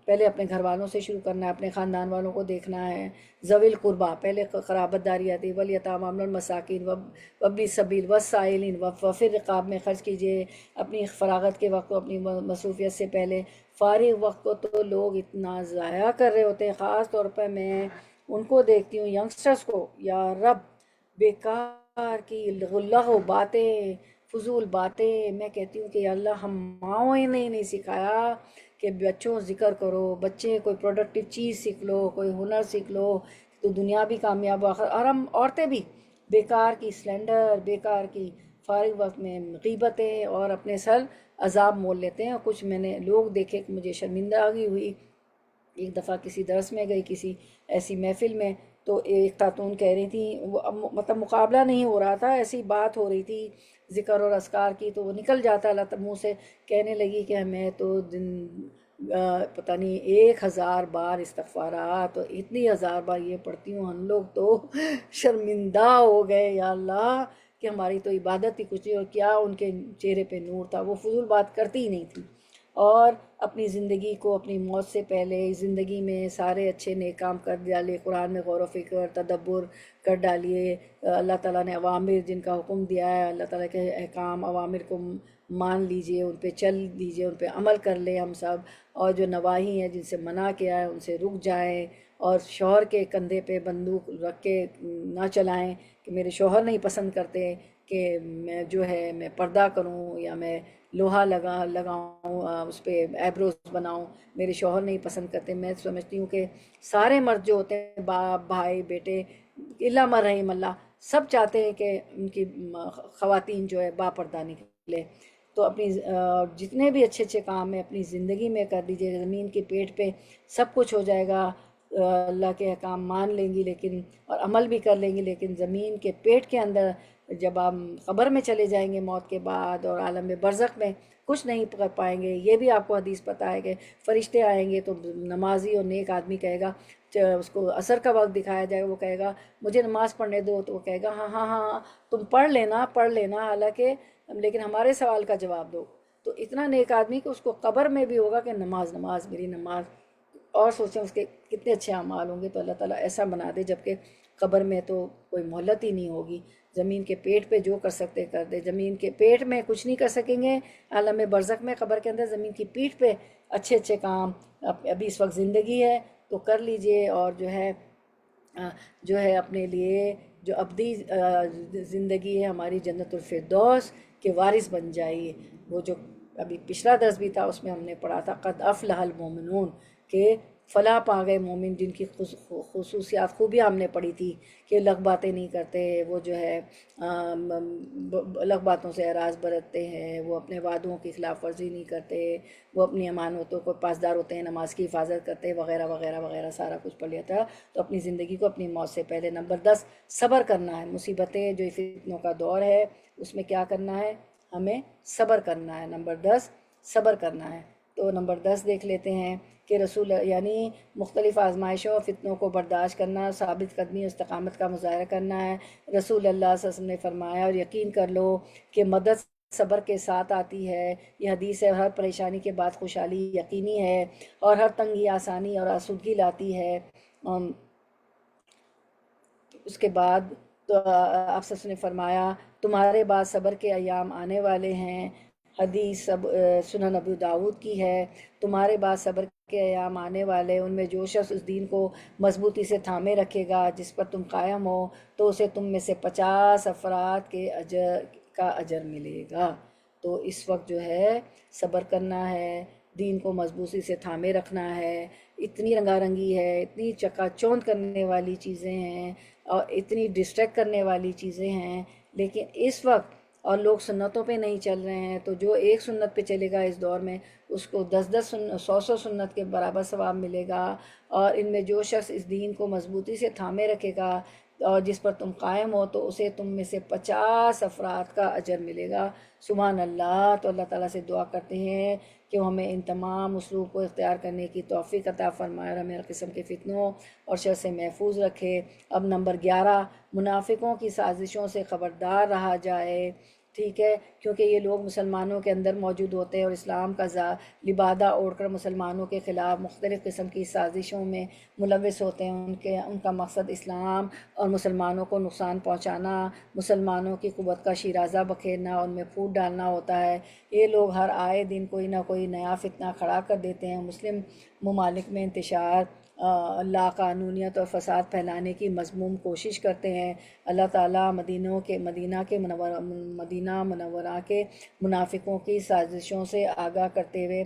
پہلے اپنے گھر والوں سے شروع کرنا ہے، اپنے خاندان والوں کو دیکھنا ہے، ذوی القربیٰ پہلے قرابت داری آتی ہے، والیتامیٰ والمساکین وابن السبیل والسائلین وفی الرقاب میں خرچ کیجیے، اپنی فراغت کے وقت کو، اپنی مصروفیت سے پہلے۔ فارغ وقت کو تو لوگ اتنا ضائع کر رہے ہوتے ہیں، خاص طور پر میں ان کو دیکھتی ہوں ینگسٹرز کو، یا رب، بیکار کی لغو باتیں، فضول باتیں۔ میں کہتی ہوں کہ یا اللہ، ہم ماؤں نے نہیں سکھایا کہ بچوں ذکر کرو، بچے کوئی پروڈکٹیو چیز سیکھ لو، کوئی ہنر سیکھ لو تو دنیا بھی کامیاب ہو، اور ہم عورتیں بھی بیکار کی سلنڈر، بیکار کی فارغ وقت میں غیبتیں اور اپنے سر عذاب مول لیتے ہیں۔ اور کچھ میں نے لوگ دیکھے کہ مجھے شرمندگی ہوئی۔ ایک دفعہ کسی درس میں گئی، کسی ایسی محفل میں، تو ایک خاتون کہہ رہی تھی، مطلب مقابلہ نہیں ہو رہا تھا، ایسی بات ہو رہی تھی ذکر اور اذکار کی، تو وہ نکل جاتا اللہ تب منہ سے، کہنے لگی کہ میں تو دن پتہ نہیں 1000 بار استغفارات تو اتنی 1000 بار یہ پڑھتی ہوں، ہم لوگ تو شرمندہ ہو گئے یا اللہ کہ ہماری تو عبادت ہی کچھ نہیں، اور کیا ان کے چہرے پہ نور تھا، وہ فضول بات کرتی ہی نہیں تھی۔ اور اپنی زندگی کو اپنی موت سے پہلے زندگی میں سارے اچھے نیک کام کر ڈالیے، قرآن میں غور و فکر، تدبر کر ڈالیے، اللہ تعالیٰ نے اوامر جن کا حکم دیا ہے، اللہ تعالیٰ کے احکام اوامر کو مان لیجئے، ان پہ چل لیجئے، ان پہ عمل کر لیں ہم سب، اور جو نواہی ہیں جن سے منع کیا ہے ان سے رک جائیں، اور شوہر کے کندھے پہ بندوق رکھ کے نہ چلائیں کہ میرے شوہر نہیں پسند کرتے کہ میں جو ہے میں پردہ کروں، یا میں لوہا لگاؤں، اس پہ ایبروز بناؤں، میرے شوہر نہیں پسند کرتے۔ میں سمجھتی ہوں کہ سارے مرد جو ہوتے ہیں، باپ، بھائی، بیٹے، الا من رحم اللہ، سب چاہتے ہیں کہ ان کی خواتین جو ہے با پردہ نکلے۔ تو اپنی جتنے بھی اچھے اچھے کام ہیں اپنی زندگی میں کر دیجیے، زمین کے پیٹ پہ سب کچھ ہو جائے گا، اللہ کے احکام مان لیں گی لیکن، اور عمل بھی کر لیں گی، لیکن زمین کے پیٹ کے اندر جب آپ قبر میں چلے جائیں گے موت کے بعد، اور عالم برزخ میں کچھ نہیں کر پائیں گے۔ یہ بھی آپ کو حدیث پتہ ہے کہ فرشتے آئیں گے تو نمازی اور نیک آدمی کہے گا، اس کو عصر کا وقت دکھایا جائے گا، وہ کہے گا مجھے نماز پڑھنے دو، تو وہ کہے گا ہاں ہاں ہاں تم پڑھ لینا، حالانکہ لیکن ہمارے سوال کا جواب دو۔ تو اتنا نیک آدمی کہ اس کو قبر میں بھی ہوگا کہ نماز نماز میری نماز، اور سوچیں اس کے کتنے اچھے اعمال ہوں گے۔ تو اللہ تعالیٰ ایسا بنا دے جبکہ قبر میں تو کوئی مہلت ہی نہیں ہوگی، زمین کے پیٹ پہ جو کر سکتے کر دے، زمین کے پیٹ میں کچھ نہیں کر سکیں گے، عالم برزخ میں قبر کے اندر زمین کی پیٹھ پہ اچھے اچھے کام ابھی اس وقت زندگی ہے تو کر لیجئے، اور جو ہے اپنے لیے جو ابدی زندگی ہے ہماری جنت الفردوس کے وارث بن جائیے۔ وہ جو ابھی پچھلا درس بھی تھا اس میں ہم نے پڑھا تھا قد افلح المومنون، کہ فلاح پا گئے مومن جن کی خصوصیات خوبیاں ہم نے پڑھی تھی کہ لغ باتیں نہیں کرتے، وہ جو ہے لغ باتوں سے اعراض برتتے ہیں، وہ اپنے وعدوں کی خلاف ورزی نہیں کرتے، وہ اپنی امانتوں کو پاسدار ہوتے ہیں، نماز کی حفاظت کرتے ہیں، وغیرہ وغیرہ وغیرہ، سارا کچھ پڑھ لیا تھا۔ تو اپنی زندگی کو اپنی موت سے پہلے نمبر 10 صبر کرنا ہے۔ مصیبتیں جو فتنوں کا دور ہے اس میں کیا کرنا ہے؟ ہمیں صبر کرنا ہے۔ نمبر 10 صبر کرنا ہے۔ تو نمبر 10 دیکھ لیتے ہیں کہ رسول یعنی مختلف آزمائشوں اور فتنوں کو برداشت کرنا، ثابت قدمی اور استقامت کا مظاہرہ کرنا ہے۔ رسول اللہ صلی اللہ علیہ وسلم نے فرمایا، اور یقین کر لو کہ مدد صبر کے ساتھ آتی ہے۔ یہ حدیث ہے، ہر پریشانی کے بعد خوشحالی یقینی ہے، اور ہر تنگی آسانی اور آسودگی لاتی ہے۔ اس کے بعد تو آپ صلی اللہ علیہ وسلم نے فرمایا، تمہارے بعد صبر کے ایام آنے والے ہیں۔ حدیث سنن ابو داود کی ہے، تمہارے بعد صبر کے ایام آنے والے، ان میں جو شخص اس دین کو مضبوطی سے تھامے رکھے گا جس پر تم قائم ہو، تو اسے تم میں سے 50 افراد کے اجر ملے گا۔ تو اس وقت جو ہے صبر کرنا ہے، دین کو مضبوطی سے تھامے رکھنا ہے۔ اتنی رنگا رنگی ہے، اتنی چکا چوند کرنے والی چیزیں ہیں، اور اتنی ڈسٹریکٹ کرنے والی چیزیں ہیں، لیکن اس وقت اور لوگ سنتوں پہ نہیں چل رہے ہیں، تو جو ایک سنت پہ چلے گا اس دور میں اس کو 10 100 سنت کے برابر ثواب ملے گا۔ اور ان میں جو شخص اس دین کو مضبوطی سے تھامے رکھے گا اور جس پر تم قائم ہو، تو اسے تم میں سے 50 افراد کا اجر ملے گا۔ سبحان اللہ۔ تو اللہ تعالیٰ سے دعا کرتے ہیں کہ وہ ہمیں ان تمام اسلوب کو اختیار کرنے کی توفیق عطا فرمائے اور ہمیں ہر قسم کے فتنوں اور شر سے محفوظ رکھے۔ اب نمبر 11، منافقوں کی سازشوں سے خبردار رہا جائے، ٹھیک ہے، کیونکہ یہ لوگ مسلمانوں کے اندر موجود ہوتے ہیں اور اسلام کا لبادہ اوڑھ کر مسلمانوں کے خلاف مختلف قسم کی سازشوں میں ملوث ہوتے ہیں۔ ان کا مقصد اسلام اور مسلمانوں کو نقصان پہنچانا، مسلمانوں کی قوت کا شیرازہ بکھیرنا، ان میں پھوٹ ڈالنا ہوتا ہے۔ یہ لوگ ہر آئے دن کوئی نہ کوئی نیا فتنہ کھڑا کر دیتے ہیں۔ مسلم ممالک میں انتشار، لا قانونیت اور فساد پھیلانے کی مذموم کوشش کرتے ہیں۔ اللہ تعالیٰ مدینہ منورہ کے منافقوں کی سازشوں سے آگاہ کرتے ہوئے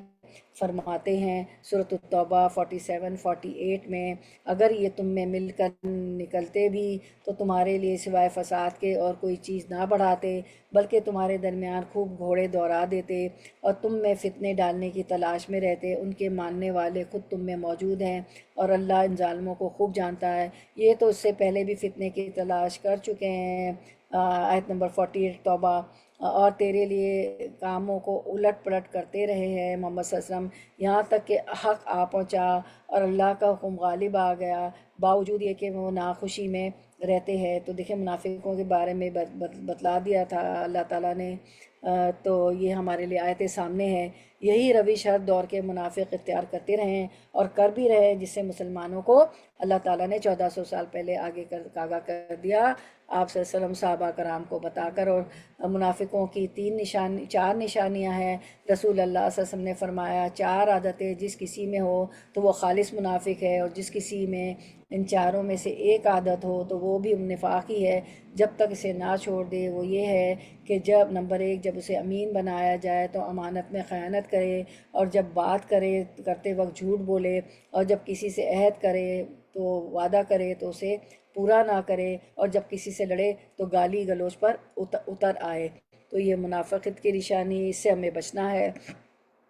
فرماتے ہیں سورۃ التوبہ 47-48 میں، اگر یہ تم میں مل کر نکلتے بھی تو تمہارے لیے سوائے فساد کے اور کوئی چیز نہ بڑھاتے، بلکہ تمہارے درمیان خوب گھوڑے دوڑا دیتے اور تم میں فتنے ڈالنے کی تلاش میں رہتے۔ ان کے ماننے والے خود تم میں موجود ہیں اور اللہ ان ظالموں کو خوب جانتا ہے۔ یہ تو اس سے پہلے بھی فتنے کی تلاش کر چکے ہیں۔ آیت نمبر 48 توبہ، اور تیرے لیے کاموں کو الٹ پلٹ کرتے رہے ہیں محمد صلی اللہ علیہ وسلم، یہاں تک کہ حق آ پہنچا اور اللہ کا حکم غالب آ گیا، باوجود یہ کہ وہ ناخوشی میں رہتے ہیں۔ تو دیکھیں منافقوں کے بارے میں بتلا دیا تھا اللہ تعالیٰ نے، تو یہ ہمارے لیے آیتیں سامنے ہیں۔ یہی روش ہر دور کے منافق اختیار کرتے رہے ہیں اور کر بھی رہے ہیں، جس سے مسلمانوں کو اللہ تعالیٰ نے 1400 سال پہلے آگاہ کر دیا آپ صلی اللہ علیہ وسلم صحابہ کرام کو بتا کر۔ اور منافقوں کی 4 نشانیاں ہیں۔ رسول اللہ صلی اللہ علیہ وسلم نے فرمایا 4 عادتیں جس کسی میں ہو تو وہ خالص منافق ہے، اور جس کسی میں ان 4 میں سے ایک عادت ہو تو وہ بھی نفاق ہی ہے جب تک اسے نہ چھوڑ دے۔ وہ یہ ہے کہ نمبر 1، جب اسے امین بنایا جائے تو امانت میں خیانت کرے، اور جب بات کرتے وقت جھوٹ بولے، اور جب کسی سے عہد کرے تو وعدہ کرے تو اسے پورا نہ کرے، اور جب کسی سے لڑے تو گالی گلوچ پر اتر آئے۔ تو یہ منافقت کی نشانی، اس سے ہمیں بچنا ہے۔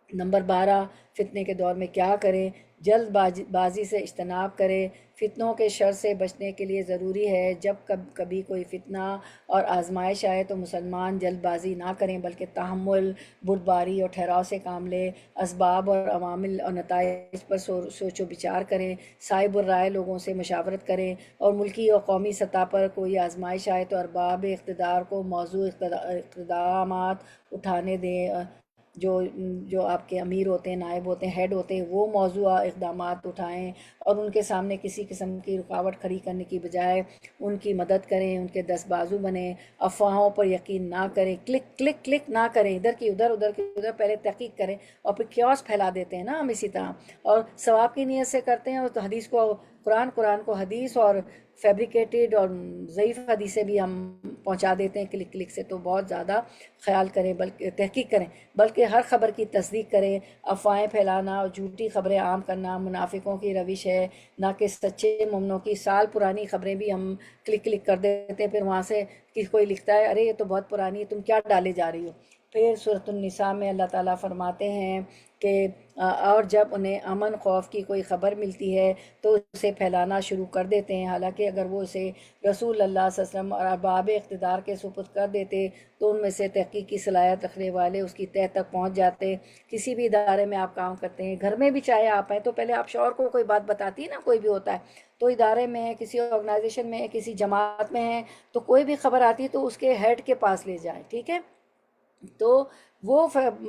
نمبر 12، فتنے کے دور میں کیا کریں؟ جلد بازی سے اجتناب کریں۔ فتنوں کے شر سے بچنے کے لیے ضروری ہے جب کبھی کوئی فتنہ اور آزمائش آئے تو مسلمان جلد بازی نہ کریں، بلکہ تحمل، بردباری اور ٹھہراؤ سے کام لیں۔ اسباب اور عوامل اور نتائج پر سوچ و بچار کریں، صائب الرائے لوگوں سے مشاورت کریں، اور ملکی اور قومی سطح پر کوئی آزمائش آئے تو ارباب اقتدار کو موضوع اقدامات اٹھانے دیں۔ جو آپ کے امیر ہوتے ہیں، نائب ہوتے ہیں، ہیڈ ہوتے ہیں، وہ موضوع اقدامات اٹھائیں اور ان کے سامنے کسی قسم کی رکاوٹ کھڑی کرنے کی بجائے ان کی مدد کریں، ان کے 10 بازو بنیں۔ افواہوں پر یقین نہ کریں، کلک نہ کریں، ادھر کی ادھر، پہلے تحقیق کریں، اور پھر کیوس پھیلا دیتے ہیں نا ہم اسی طرح، اور ثواب کی نیت سے کرتے ہیں، اور تو حدیث کو قرآن کو حدیث اور فیبریکیٹڈ اور ضعیف حدیثیں بھی ہم پہنچا دیتے ہیں کلک کلک سے، تو بہت زیادہ خیال کریں، بلکہ تحقیق کریں، بلکہ ہر خبر کی تصدیق کریں۔ افواہیں پھیلانا اور جھوٹی خبریں عام کرنا منافقوں کی روش ہے، نہ کہ سچے مومنوں کی۔ سال پرانی خبریں بھی ہم کلک کلک کر دیتے ہیں، پھر وہاں سے کوئی لکھتا ہے ارے یہ تو بہت پرانی ہے، تم کیا ڈالے جا رہی ہو۔ پھر سورۃ النساء میں اللہ تعالیٰ فرماتے ہیں کہ اور جب انہیں امن خوف کی کوئی خبر ملتی ہے تو اسے پھیلانا شروع کر دیتے ہیں، حالانکہ اگر وہ اسے رسول اللہ صلی اللہ علیہ وسلم اور ارباب اقتدار کے سپرد کر دیتے تو ان میں سے تحقیق کی صلاحیت رکھنے والے اس کی تہہ تک پہنچ جاتے۔ کسی بھی ادارے میں آپ کام کرتے ہیں، گھر میں بھی چاہے آپ ہیں، تو پہلے آپ شوہر کو کوئی بات بتاتی ہے نا، کوئی بھی ہوتا ہے تو ادارے میں ہے، کسی آرگنائزیشن میں ہے، کسی جماعت میں ہے، تو کوئی بھی خبر آتی ہے تو اس کے ہیڈ کے پاس لے جائیں، ٹھیک ہے؟ تو وہ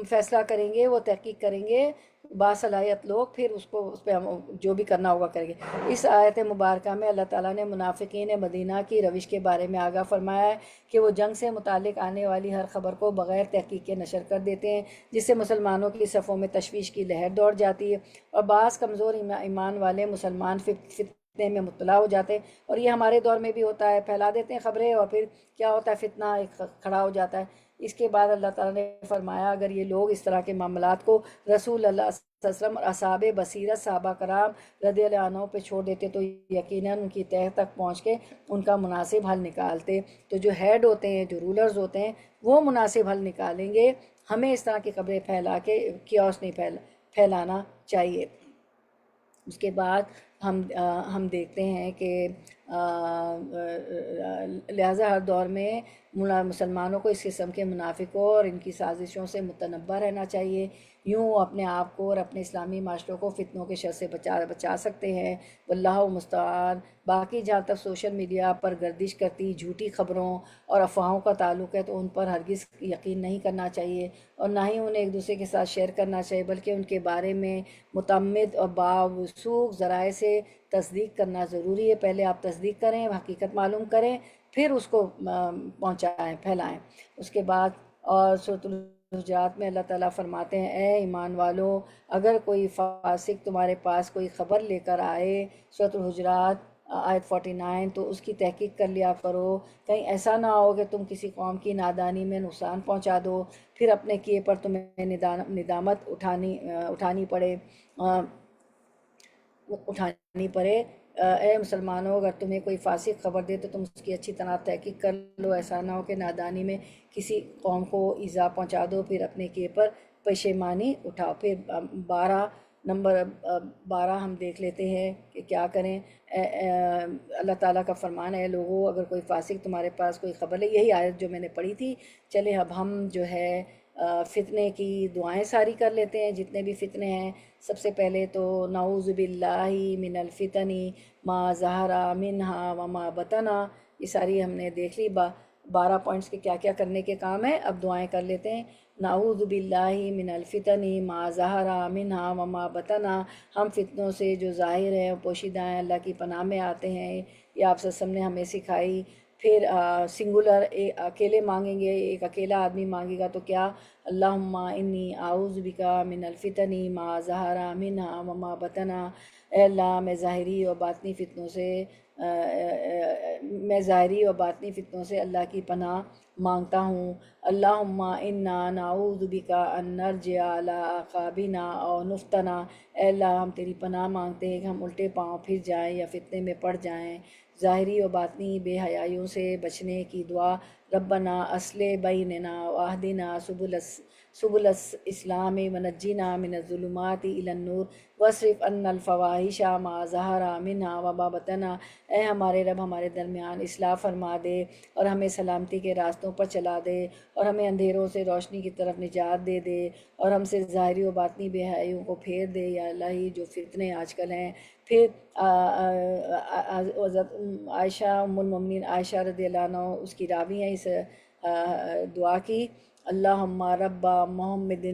فیصلہ کریں گے، وہ تحقیق کریں گے باصلاحیت لوگ، پھر اس کو اس پہ ہم جو بھی کرنا ہوگا کریں گے۔ اس آیت مبارکہ میں اللہ تعالیٰ نے منافقین مدینہ کی روش کے بارے میں آگاہ فرمایا ہے کہ وہ جنگ سے متعلق آنے والی ہر خبر کو بغیر تحقیق کے نشر کر دیتے ہیں، جس سے مسلمانوں کی صفوں میں تشویش کی لہر دوڑ جاتی ہے، اور بعض کمزور ایمان والے مسلمان فتنے میں مبتلا ہو جاتے ہیں، اور یہ ہمارے دور میں بھی ہوتا ہے، پھیلا دیتے ہیں خبریں اور پھر کیا ہوتا ہے، فتنہ ایک کھڑا ہو جاتا ہے۔ اس کے بعد اللہ تعالیٰ نے فرمایا اگر یہ لوگ اس طرح کے معاملات کو رسول اللہ صلی اللہ علیہ وسلم اور اصحاب بصیرت صحابہ کرام رضی اللہ عنہ پہ چھوڑ دیتے تو یقیناً ان کی تہہ تک پہنچ کے ان کا مناسب حل نکالتے۔ تو جو ہیڈ ہوتے ہیں، جو رولرز ہوتے ہیں، وہ مناسب حل نکالیں گے۔ ہمیں اس طرح کی خبریں پھیلا کے کیوس نہیں پھیلانا چاہیے۔ اس کے بعد ہم دیکھتے ہیں کہ لہٰذا ہر دور میں مسلمانوں کو اس قسم کے منافقوں اور ان کی سازشوں سے متنبہ رہنا چاہیے، یوں وہ اپنے آپ کو اور اپنے اسلامی معاشروں کو فتنوں کے شر سے بچا سکتے ہیں۔ واللہ مستعان۔ باقی جہاں تک سوشل میڈیا پر گردش کرتی جھوٹی خبروں اور افواہوں کا تعلق ہے تو ان پر ہرگز یقین نہیں کرنا چاہیے، اور نہ ہی انہیں ایک دوسرے کے ساتھ شیئر کرنا چاہیے، بلکہ ان کے بارے میں متعمد اور باوثوق ذرائع سے تصدیق کرنا ضروری ہے۔ پہلے آپ تصدیق کریں، حقیقت معلوم کریں، پھر اس کو پہنچائیں، پھیلائیں۔ اس کے بعد اور سورۃ الحجرات میں اللہ تعالیٰ فرماتے ہیں اے ایمان والو، اگر کوئی فاسق تمہارے پاس کوئی خبر لے کر آئے، سورۃ الحجرات آیت 49، تو اس کی تحقیق کر لیا کرو، کہیں ایسا نہ ہو کہ تم کسی قوم کی نادانی میں نقصان پہنچا دو، پھر اپنے کیے پر تمہیں ندامت اٹھانی پڑے۔ اے مسلمانوں، اگر تمہیں کوئی فاسق خبر دے تو تم اس کی اچھی طرح تحقیق کر لو، ایسا نہ ہو کہ نادانی میں کسی قوم کو ایذا پہنچا دو، پھر اپنے کیے پر پشیمانی اٹھاؤ۔ پھر نمبر 12 ہم دیکھ لیتے ہیں کہ کیا کریں۔ اللہ تعالیٰ کا فرمان ہے لوگوں، اگر کوئی فاسق تمہارے پاس کوئی خبر لے، یہی آیت جو میں نے پڑھی تھی۔ چلے اب ہم جو ہے فتنے کی دعائیں ساری کر لیتے ہیں، جتنے بھی فتنے ہیں۔ سب سے پہلے تو نعوذ باللہ من الفتن ما ظہر منہا وما بطنا، یہ ساری ہم نے دیکھ لی 12 پوائنٹس کے کیا کیا کرنے کے کام ہیں۔ اب دعائیں کر لیتے ہیں۔ نعوذ باللہ من الفتن ما ظہر منہا وما بطنا، ہم فتنوں سے جو ظاہر ہیں پوشیدہ ہیں اللہ کی پناہ میں آتے ہیں، یہ آپ صلی اللہ علیہ وسلم نے ہمیں سکھائی۔ پھر سنگولر اکیلے مانگیں گے، ایک اکیلا آدمی مانگے گا تو کیا، اللہم انی اعوذ بکا من الفتن ما ظہر منہا وما بطنا، اے اللہ میں ظاہری اور باطنی فتنوں سے اللہ کی پناہ مانگتا ہوں۔ اللہم انا نعوذ بکا ان نرجع علی اعقابنا او نفتنا، اے اللہ ہم تیری پناہ مانگتے ہیں کہ ہم الٹے پاؤں پھر جائیں یا فتنے میں پڑ جائیں۔ ظاہری و باطنی بے حیائیوں سے بچنے کی دعا، ربنا اصلح بیننا واہدنا سبل الاسلام ونجنا من الظلمات الی النور واصرف عنا الفواحش ما ظہر منہا وما بطنا، اے ہمارے رب ہمارے درمیان اصلاح فرما دے اور ہمیں سلامتی کے راستوں پر چلا دے، اور ہمیں اندھیروں سے روشنی کی طرف نجات دے دے، اور ہم سے ظاہری و باطنی بے حیائیوں کو پھیر دے یا اللہ، جو فتنے آج کل ہیں۔ پھر حضرت عائشہ ام المومنین عائشہ رضی اللہ عنہ اس کی راوی ہیں اس دعا کی، اللہم رب محمد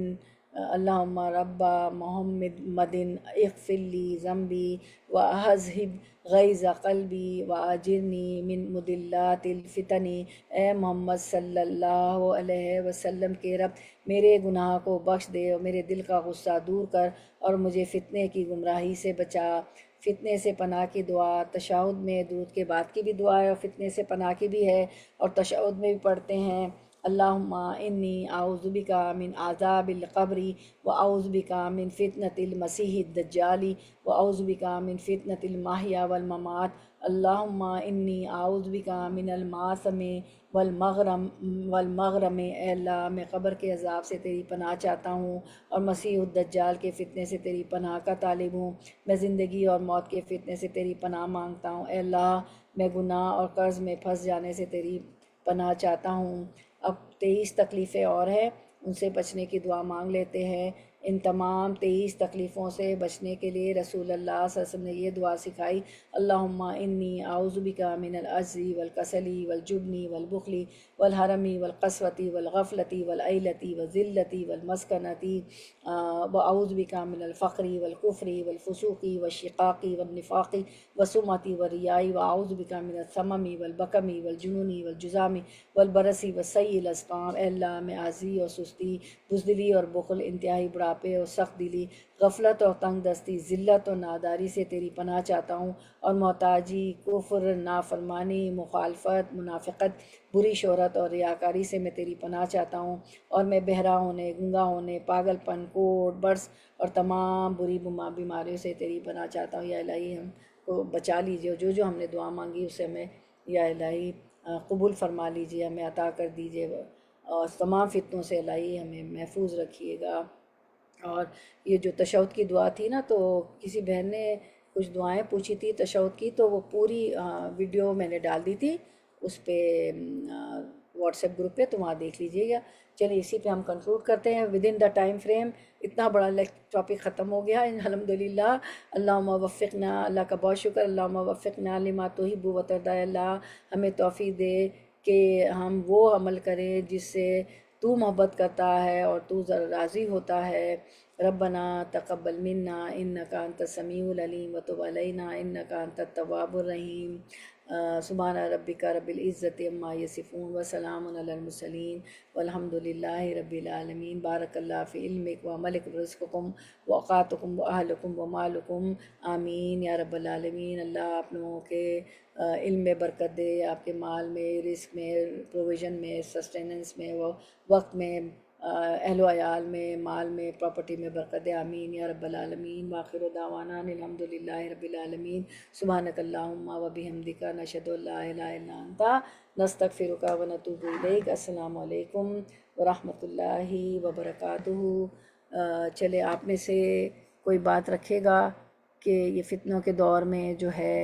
اغفر لی ذنبی واذہب غیظ قلبی واجرنی من مضلات الفتن، اے محمد صلی اللہ علیہ وسلم کے رب میرے گناہ کو بخش دے اور میرے دل کا غصہ دور کر اور مجھے فتنے کی گمراہی سے بچا۔ فتنے سے پناہ کی دعا تشہد میں درود کے بعد کی بھی دعا ہے اور فتنے سے پناہ کی بھی ہے، اور تشہد میں بھی پڑھتے ہیں اللہم انی اعوذ بک من عذاب القبر واعوذ بک من فتنۃ المسیح الدجال واعوذ بک من فتنۃ المحیا والممات اللہم انی اعوذ بک من المعاصم والمغرم۔ اے اللہ میں قبر کے عذاب سے تیری پناہ چاہتا ہوں اور مسیح الدجال کے فتنے سے تیری پناہ کا طالب ہوں، میں زندگی اور موت کے فتنے سے تیری پناہ مانگتا ہوں۔ اے اللہ میں گناہ اور قرض میں پھنس جانے سے تیری پناہ چاہتا ہوں۔ اب 23 تکلیفیں اور ہیں، ان سے بچنے کی دعا مانگ لیتے ہیں۔ ان تمام 23 تکلیفوں سے بچنے کے لیے رسول اللہ صلی اللہ علیہ وسلم نے یہ دعا سکھائی، اللہم انی اعوذ بک من العجز والکسل والجبن والبخل والحرم والقسوۃ والغفلۃ والعیلۃ والذلۃ والمسکنۃ واعوذ بک من الفقر والکفر والفسوق والشقاق والنفاق والسمعۃ والریاء واعوذ بک من السمم والبکم والجنون والجذام والبرص والسیء الاسقام۔ اے اللہ میں عاجزی اور سستی، بزدلی اور بخل، انتہائی بڑھاپے اور سخت دلی، غفلت اور تنگ دستی، ذلت اور ناداری سے تیری پناہ چاہتا ہوں، اور محتاجی، کفر، نافرمانی، مخالفت، منافقت، بری شہرت اور ریاکاری سے میں تیری پناہ چاہتا ہوں، اور میں بہرا ہونے، گنگا ہونے، پاگل پن، کوڑ برس اور تمام بری بیماریوں سے تیری پناہ چاہتا ہوں۔ یا الہی ہم کو بچا لیجیے، جو جو ہم نے دعا مانگی اسے ہمیں یا الہی قبول فرما لیجیے، ہمیں عطا کر دیجیے، اور تمام فتنوں سے الہی ہمیں محفوظ رکھیے گا۔ اور یہ جو تشہد کی دعا تھی نا، تو کسی بہن نے کچھ دعائیں پوچھی تھی تشہد کی، تو وہ پوری ویڈیو میں نے ڈال دی تھی اس پہ واٹس ایپ گروپ پہ، تو وہاں دیکھ لیجیے گا۔ چلیے اسی پہ ہم کنکلوڈ کرتے ہیں with in the time frame. اتنا بڑا ٹاپک ختم ہو گیا الحمدللہ۔ اللہم وفقنا، اللہ کا بہت شکر، اللہم وفقنا لما تحب و ترضی، اللہ ہمیں توفیق دے کہ ہم وہ عمل کریں جس سے تو محبت کرتا ہے اور تو راضی ہوتا ہے۔ ربنا تقبل منا انک انت السمیع العلیم وتب علینا انک انت التواب الرحیم۔ سبحان ربک رب العزت عما یصفون وسلام علی المرسلین والحمد للہ رب العالمین۔ بارک اللہ فی علمک و عملک ورزقکم و اوقاتکم و اہلکم و مالکم، آمین یا رب العالمین۔ اللہ آپ لوگوں کے علم میں برکت دے، آپ کے مال میں، رزق میں، پروویژن میں، سسٹیننس میں، وقت میں، اہل و عیال میں، مال میں، پراپرٹی میں برکت دے، آمین یا رب العالمین۔ وآخر دعوانا الحمد للہ رب العالمین۔ سبحانک اللہم و بحمدک نشہد ان لا الہ الا انت نستغفرک و نتوب الیک۔ السلام علیکم ورحمۃ اللہ وبرکاتہ۔ چلے آپ میں سے کوئی بات رکھے گا کہ یہ فتنوں کے دور میں جو ہے